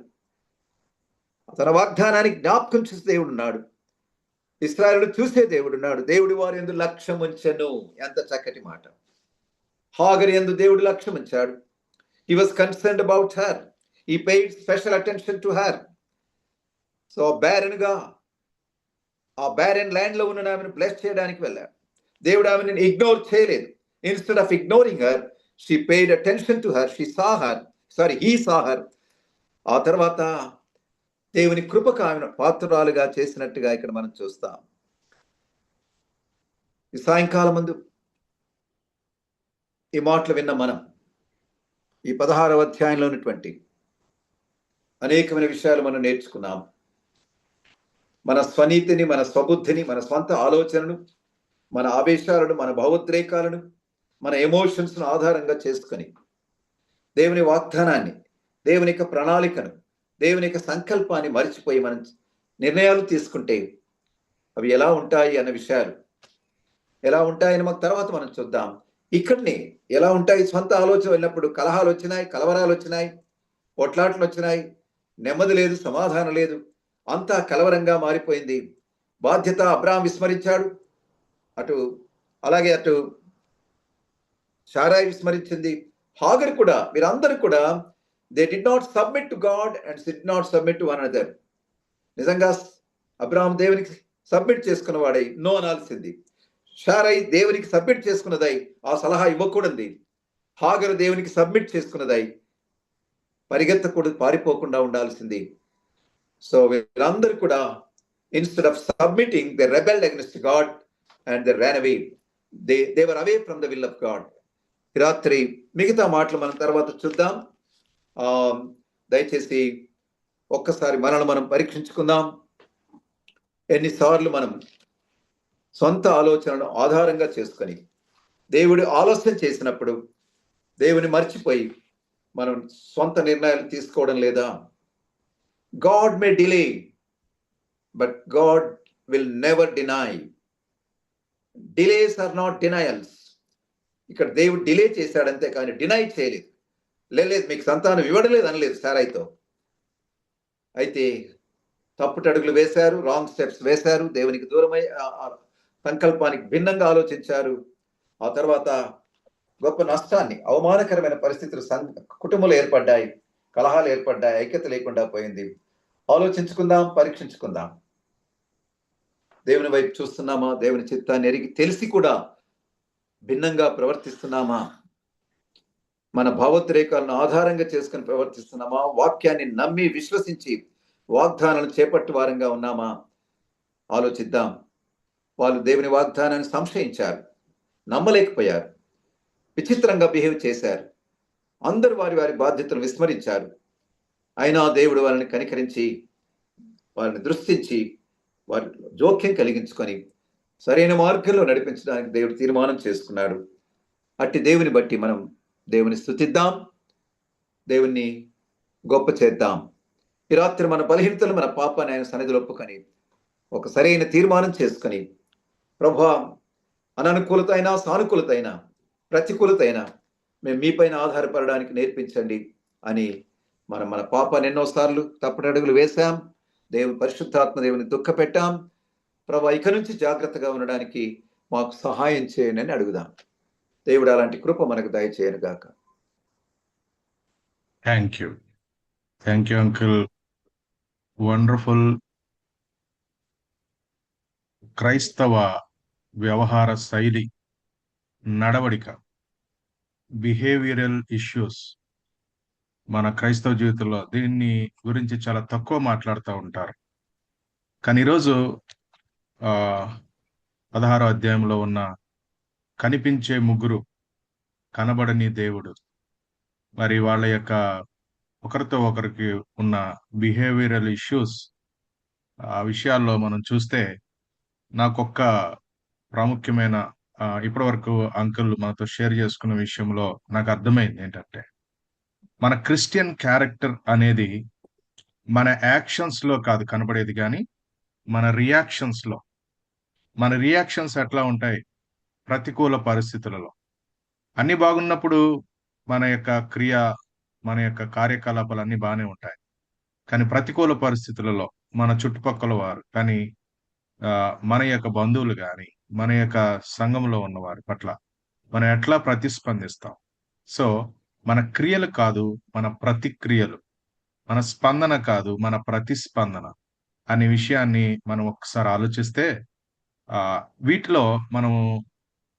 తన వాగ్దానానికి జ్ఞాపకం చేసే దేవుడు ఉన్నాడు. ఇశ్రాయేలు చూసే దేవుడు ఉన్నాడు. దేవుడు వారి యందు లక్ష్యం ఉంచెను. ఎంత చక్కటి మాట! హాగరు యందు దేవుడు లక్ష్యం ఉంచాడు. He was concerned about her. He paid special attention to her. So ఆ బ్యారెన్ ల్యాండ్ లో ఉన్న ఆమెను బ్లెస్ చేయడానికి వెళ్ళాడు. దేవుడు ఆమెను ఇగ్నోర్ చేయలేదు. Instead of ignoring her, she paid attention to her. He saw her. ఆ తర్వాత దేవుని కృపకు ఆమెను పాత్రురాలుగా చేసినట్టుగా ఇక్కడ మనం చూస్తాం. ఈ సాయంకాలం ముందు ఈ మాటలు విన్న మనం ఈ 16వ అధ్యాయంలో ఉన్నటువంటి అనేకమైన విషయాలు మనం నేర్చుకున్నాం. మన స్వనీతిని, మన స్వబుద్ధిని, మన స్వంత ఆలోచనను, మన ఆవేశాలను, మన భావోద్రేకాలను, మన ఎమోషన్స్ను ఆధారంగా చేసుకొని దేవుని వాగ్దానాన్ని, దేవుని యొక్క ప్రణాళికను, దేవుని యొక్క సంకల్పాన్ని మరిచిపోయి మనం నిర్ణయాలు తీసుకుంటే అవి ఎలా ఉంటాయి అన్న విషయాలు ఎలా ఉంటాయని మాకు తర్వాత మనం చూద్దాం. ఇక్కడనే ఎలా ఉంటాయి? స్వంత ఆలోచన వెళ్ళినప్పుడు కలహాలు వచ్చినాయి, కలవరాలు వచ్చినాయి, పొట్లాట్లు వచ్చినాయి, నెమ్మది లేదు, సమాధానం లేదు, అంతా కలవరంగా మారిపోయింది. బాధ్యత అబ్రాహాం విస్మరించాడు, అలాగే అటు శారాయి విస్మరించింది. హాగరు కూడా, మీరందరూ కూడా they did not submit to God and did not submit to one another. నిజంగా అబ్రాహాం దేవునికి సబ్మిట్ చేసుకున్నవాడై నో అనాల్సింది. శారై దేవునికి సబ్మిట్ చేసుకున్నదై ఆ సలహా ఇవ్వకూడదు. హాగరు దేవునికి సబ్మిట్ చేసుకున్నదై పారిపోకుండా ఉండాల్సింది. సో వీళ్ళందరూ కూడా instead of submitting they rebelled against God and they ran away. They were away from the will of God. రాత్రి మిగతా మాటలు మనం తర్వాత చూద్దాం. దయచేసి ఒక్కసారి మనల్ని మనం పరీక్షించుకుందాం. ఎన్నిసార్లు మనం సొంత ఆలోచనలను ఆధారంగా చేసుకొని దేవుడు ఆలోచన చేసినప్పుడు దేవుని మర్చిపోయి మనం సొంత నిర్ణయాలు తీసుకోవడం లేదా? God may delay, but God will never deny. Delays are not denials. ఇక్కడ దేవుడు డిలే చేశాడంతే కానీ డినై చేయలేదు. లేదు, మీకు సంతానం ఇవ్వడం లేదు అనలేదు శారాయితో. అయితే తప్పుటడుగులు వేశారు, రాంగ్ స్టెప్స్ వేశారు, దేవునికి దూరమై సంకల్పానికి భిన్నంగా ఆలోచించారు. ఆ తర్వాత గొప్ప నష్టాన్ని, అవమానకరమైన పరిస్థితులు కుటుంబంలో ఏర్పడ్డాయి, కలహాలు ఏర్పడ్డాయి, ఐక్యత లేకుండా పోయింది. ఆలోచించుకుందాం, పరీక్షించుకుందాం. దేవుని వైపు చూస్తున్నామా? దేవుని చిత్తాన్ని ఎరిగి తెలిసి కూడా భిన్నంగా ప్రవర్తిస్తున్నామా? మన భావోద్రేకాలను ఆధారంగా చేసుకుని ప్రవర్తిస్తున్నామా? వాక్యాన్ని నమ్మి విశ్వసించి వాగ్దానాలను చేపట్టు వారంగా ఉన్నామా? ఆలోచిద్దాం. వాళ్ళు దేవుని వాగ్దానాన్ని సంశయించారు, నమ్మలేకపోయారు, విచిత్రంగా బిహేవ్ చేశారు, అందరూ వారి వారి బాధ్యతలు విస్మరించారు. అయినా దేవుడు వాళ్ళని కనికరించి, వారిని దృష్టించి, వారి జోక్యం కలిగించుకొని సరైన మార్గంలో నడిపించడానికి దేవుడు తీర్మానం చేసుకున్నాడు. అట్టి దేవుని బట్టి మనం దేవుని స్తుతిద్దాం, దేవుణ్ణి గొప్ప చేద్దాం. ఈ రాత్రి మన బలహీనతలు, మన పాపాన్ని ఆయన సన్నిధిలో ఒప్పుకొని ఒక సరైన తీర్మానం చేసుకొని, ప్రభువా, అననుకూలత అయినా, సానుకూలత అయినా, ప్రతికూలత అయినా మేము మీపైన ఆధారపడడానికి నేర్పించండి అని మన పాపాన్ని ఎన్నోసార్లు తప్పుడడుగులు వేశాం. దేవుని పరిశుద్ధాత్మ దేవుని దుఃఖ పెట్టాం. ప్రభువా, ఇక నుంచి జాగ్రత్తగా ఉండడానికి మాకు సహాయం చేయని అని అడుగుదాం. దేవుడు అలాంటి కృప మనకు దయచేయను గాక. Thank you uncle. వండర్ఫుల్ క్రైస్తవ వ్యవహార శైలి నడవడిక, బిహేవియరల్ ఇష్యూస్ మన క్రైస్తవ జీవితంలో దీన్ని గురించి చాలా తక్కువ మాట్లాడుతూ ఉంటారు. కానీ ఈరోజు ఆ 16వ అధ్యాయంలో ఉన్న కనిపించే ముగ్గురు, కనబడని దేవుడు, మరి వాళ్ళ యొక్క ఒకరితో ఒకరికి ఉన్న బిహేవియరల్ ఇష్యూస్, ఆ విషయాల్లో మనం చూస్తే నాకొక్క ప్రాముఖ్యమైన ఇప్పటి వరకు అంకుల్ మనతో షేర్ చేసుకున్న విషయంలో నాకు అర్థమైంది ఏంటంటే, మన క్రిస్టియన్ క్యారెక్టర్ అనేది మన యాక్షన్స్ లో కాదు కనబడేది, కానీ మన రియాక్షన్స్ లో. మన రియాక్షన్స్ ఎట్లా ఉంటాయి? ప్రతికూల పరిస్థితులలో అన్ని బాగున్నప్పుడు మన యొక్క క్రియ, మన యొక్క కార్యకలాపాలు అన్ని బాగానే ఉంటాయి. కానీ ప్రతికూల పరిస్థితులలో మన చుట్టుపక్కల వారు కానీ, మన యొక్క బంధువులు కానీ, మన యొక్క సంఘంలో ఉన్న వారి పట్ల మనం ఎట్లా ప్రతిస్పందిస్తాం? సో మన క్రియలు కాదు, మన ప్రతిక్రియలు, మన స్పందన కాదు, మన ప్రతిస్పందన అనే విషయాన్ని మనం ఒకసారి ఆలోచిస్తే, ఆ వీటిలో మనము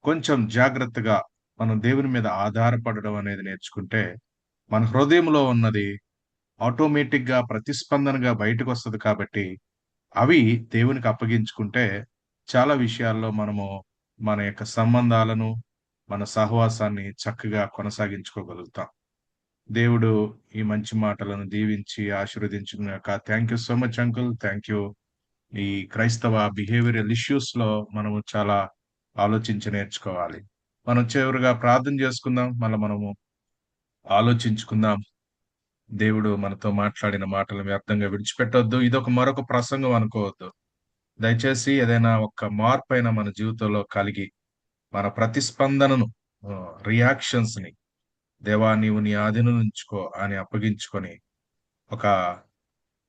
కొంచెం జాగ్రత్తగా మనం దేవుని మీద ఆధారపడడం అనేది నేర్చుకుంటే, మన హృదయంలో ఉన్నది ఆటోమేటిక్ గా ప్రతిస్పందనగా బయటకు వస్తుంది. కాబట్టి అవి దేవునికి అప్పగించుకుంటే చాలా విషయాల్లో మనము మన యొక్క సంబంధాలను, మన సహవాసాన్ని చక్కగా కొనసాగించుకోగలుగుతాం. దేవుడు ఈ మంచి మాటలను దీవించి ఆశీర్వదించుగాక. Thank you so much uncle. Thank you. ఈ క్రైస్తవ బిహేవియరల్ ఇష్యూస్ లో మనము చాలా ఆలోచించి నేర్చుకోవాలి. మనం చివరిగా ప్రార్థన చేసుకుందాం, మళ్ళీ మనము ఆలోచించుకుందాం. దేవుడు మనతో మాట్లాడిన మాటలు వ్యర్థంగా విడిచిపెట్టొద్దు. ఇదొక మరొక ప్రసంగం అనుకోవద్దు. దయచేసి ఏదైనా ఒక్క మార్పు అయినా మన జీవితంలో కలిగి మన ప్రతిస్పందనను, రియాక్షన్స్ ని దేవా నీవు నీ ఆధీనం ఉంచుకో అని అప్పగించుకొని ఒక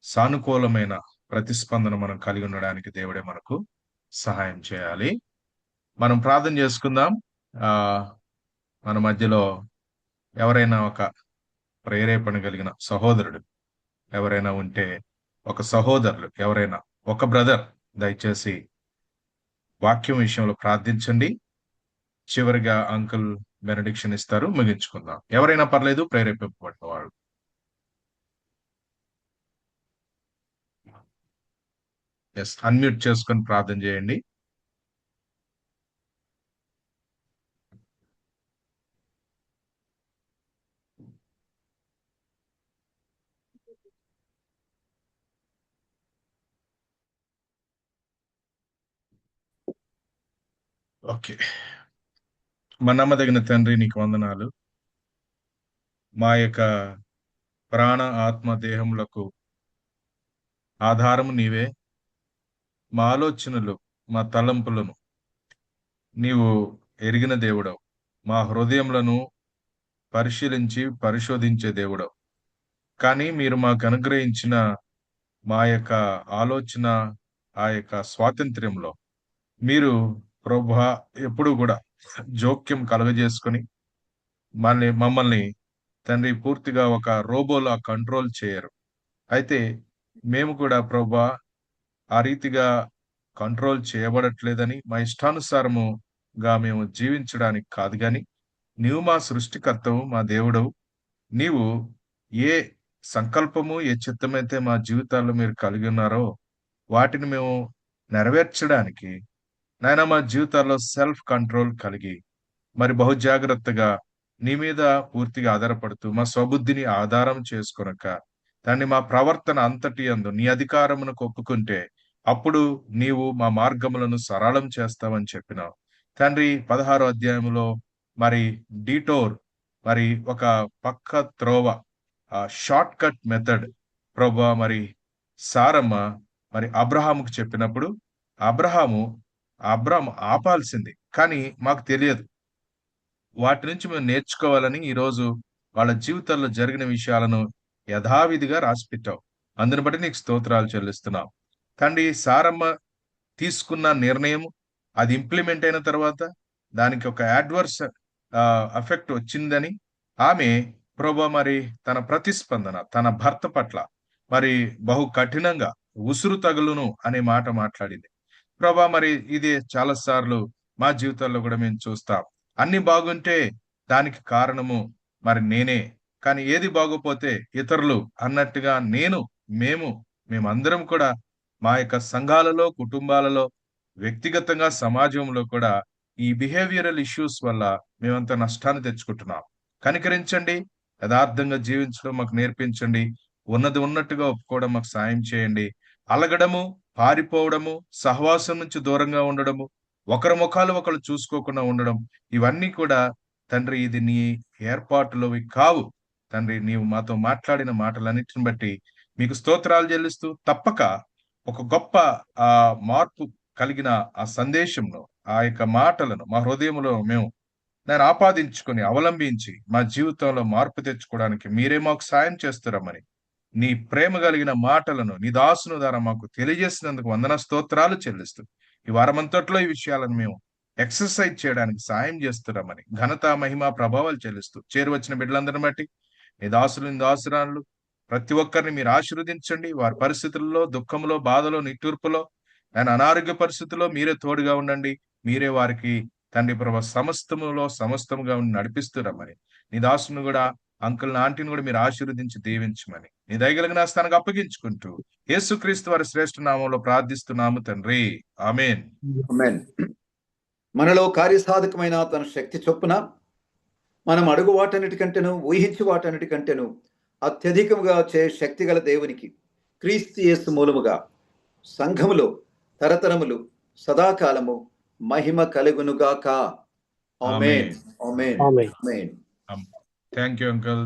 సానుకూలమైన ప్రతిస్పందన మనం కలిగి ఉండడానికి దేవుడే మనకు సహాయం చేయాలి. మనం ప్రార్థన చేసుకుందాం. ఆ మన మధ్యలో ఎవరైనా ఒక ప్రేరేపణ కలిగిన సహోదరుడు ఎవరైనా ఉంటే, ఒక సహోదరులు ఎవరైనా, ఒక బ్రదర్ దయచేసి వాక్యం విషయంలో ప్రార్థించండి. చివరిగా అంకుల్ బెనడిక్షన్ ఇస్తారు, ముగించుకుందాం. ఎవరైనా పర్లేదు, ప్రేరేపింపబడిన వాళ్ళు. ఎస్, అన్మ్యూట్ చేసుకొని ప్రార్థన చేయండి. ఓకే. మా నమ్మదగిన తండ్రి, నీకు వందనాలు. మా యొక్క ప్రాణ ఆత్మ దేహములకు ఆధారము నీవే. మా ఆలోచనలు, మా తలంపులను నీవు ఎరిగిన దేవుడవు. మా హృదయములను పరిశీలించి పరిశోధించే దేవుడవు. కానీ మీరు మాకు అనుగ్రహించిన మా యొక్క ఆలోచన, ఆ యొక్క స్వాతంత్ర్యంలో మీరు ప్రభువా ఎప్పుడు కూడా జోక్యం కలుగజేసుకొని మమ్మల్ని తండ్రి పూర్తిగా ఒక రోబోలా కంట్రోల్ చేయరు. అయితే మేము కూడా ప్రభువా ఆ రీతిగా కంట్రోల్ చేయబడట్లేదని, మా ఇష్టానుసారముగా మేము జీవించడానికి కాదు, కానీ నీవు మా సృష్టికర్తవు, మా దేవుడవు. నీవు ఏ సంకల్పము, ఏ చిత్తమైతే మా జీవితాల్లో మీరు కలిగి ఉన్నారో వాటిని మేము నెరవేర్చడానికి నాయన మా జీవితాల్లో సెల్ఫ్ కంట్రోల్ కలిగి మరి బహు జాగ్రత్తగా నీ మీద పూర్తిగా ఆధారపడుతూ మా స్వబుద్ధిని ఆధారం చేసుకొనక దాన్ని మా ప్రవర్తన అంతటి యందు నీ అధికారమునకు ఒప్పుకుంటే అప్పుడు నీవు మా మార్గములను సరళం చేస్తావని చెప్పినావు తండ్రి. 16వ అధ్యాయంలో మరి డీటోర్, మరి ఒక పక్క త్రోవ, షార్ట్ కట్ మెథడ్ ప్రభా మరి సారమ్మ మరి అబ్రహాముకు చెప్పినప్పుడు అబ్రహాము ఆపాల్సింది, కానీ మాకు తెలియదు. వాటి నుంచి మేము నేర్చుకోవాలని ఈరోజు వాళ్ళ జీవితాల్లో జరిగిన విషయాలను యథావిధిగా రాసిపెట్టావు. అందుని బట్టి నీకు స్తోత్రాలు చెల్లిస్తున్నాం తండ్రి. సారమ్మ తీసుకున్న నిర్ణయం అది ఇంప్లిమెంట్ అయిన తర్వాత దానికి ఒక అడ్వర్స్ ఎఫెక్ట్ వచ్చిందని ఆమె ప్రభా మరి తన ప్రతిస్పందన తన భర్త పట్ల మరి బహు కఠినంగా ఉసురు తగులును అనే మాట మాట్లాడింది ప్రభా. మరి ఇది చాలా సార్లు మా జీవితాల్లో కూడా మేము చూస్తాం. అన్ని బాగుంటే దానికి కారణము మరి నేనే, కానీ ఏది బాగోపోతే ఇతరులు అన్నట్టుగా మేమందరం కూడా మా యొక్క సంఘాలలో, కుటుంబాలలో, వ్యక్తిగతంగా సమాజంలో కూడా ఈ బిహేవియరల్ ఇష్యూస్ వల్ల మేమంత నష్టాన్ని తెచ్చుకుంటున్నాం. కనికరించండి, యథార్థంగా జీవించడం మాకు నేర్పించండి, ఉన్నది ఉన్నట్టుగా ఒప్పుకోవడం మాకు సాయం చేయండి. అలగడము, పారిపోవడము, సహవాసం నుంచి దూరంగా ఉండడము, ఒకరి ముఖాలు ఒకరు చూసుకోకుండా ఉండడం, ఇవన్నీ కూడా తండ్రి ఇది నీ ఏర్పాటులోవి కావు. తండ్రి, నీవు మాతో మాట్లాడిన మాటలన్నిటిని బట్టి మీకు స్తోత్రాలు చెల్లిస్తూ, తప్పక ఒక గొప్ప మార్పు కలిగిన ఆ సందేశంలో ఆ యొక్క మాటలను మా హృదయంలో నేను ఆపాదించుకొని అవలంబించి మా జీవితంలో మార్పు తెచ్చుకోవడానికి మీరే మాకు సాయం చేస్తారమ్మని, నీ ప్రేమ కలిగిన మాటలను నీ దాసుని ద్వారా మాకు తెలియజేసినందుకు వందన స్తోత్రాలు చెల్లిస్తూ, ఈ వారమంతట్లో ఈ విషయాలను మేము ఎక్సర్సైజ్ చేయడానికి సాయం చేస్తున్నామని ఘనత, మహిమ, ప్రభావాలు చెల్లిస్తూ, చేరువచ్చిన బిడ్డలందరిని బట్టి నీ దాసులు, నీ దాసురాళ్ళు ప్రతి ఒక్కరిని మీరు ఆశీర్వదించండి. వారి పరిస్థితుల్లో, దుఃఖంలో, బాధలో, నిట్టూర్పులో, ఆయన అనారోగ్య పరిస్థితుల్లో మీరే తోడుగా ఉండండి. మీరే వారికి తండ్రి ప్రభు సమస్తముగా ఉండి నడిపిస్తున్నామని, నీ దాసుని కూడా, అంకుల్ని, ఆంటీని కూడా మీరు ఆశీర్వదించి దీవించమని నీ దయగలిగిన స్థానానికి అప్పగించుకుంటూ యేసుక్రీస్తు వారి శ్రేష్ఠ నామంలో ప్రార్థిస్తున్నాము తండ్రి, ఆమేన్. ఆమేన్. మనలో కార్యసాధకమైన తన శక్తి చొప్పున మనం అడుగు వాటన్నిటికంటేను, ఊహించి వాటన్నిటికంటేను అత్యధికముగా చే శక్తి గల దేవునికి క్రీస్తు యేసు మూలముగా సంఘములో తరతరములు సదాకాలము మహిమ కలుగునుగాక. ఆమేన్. ఆమేన్. ఆమేన్. Thank you uncle.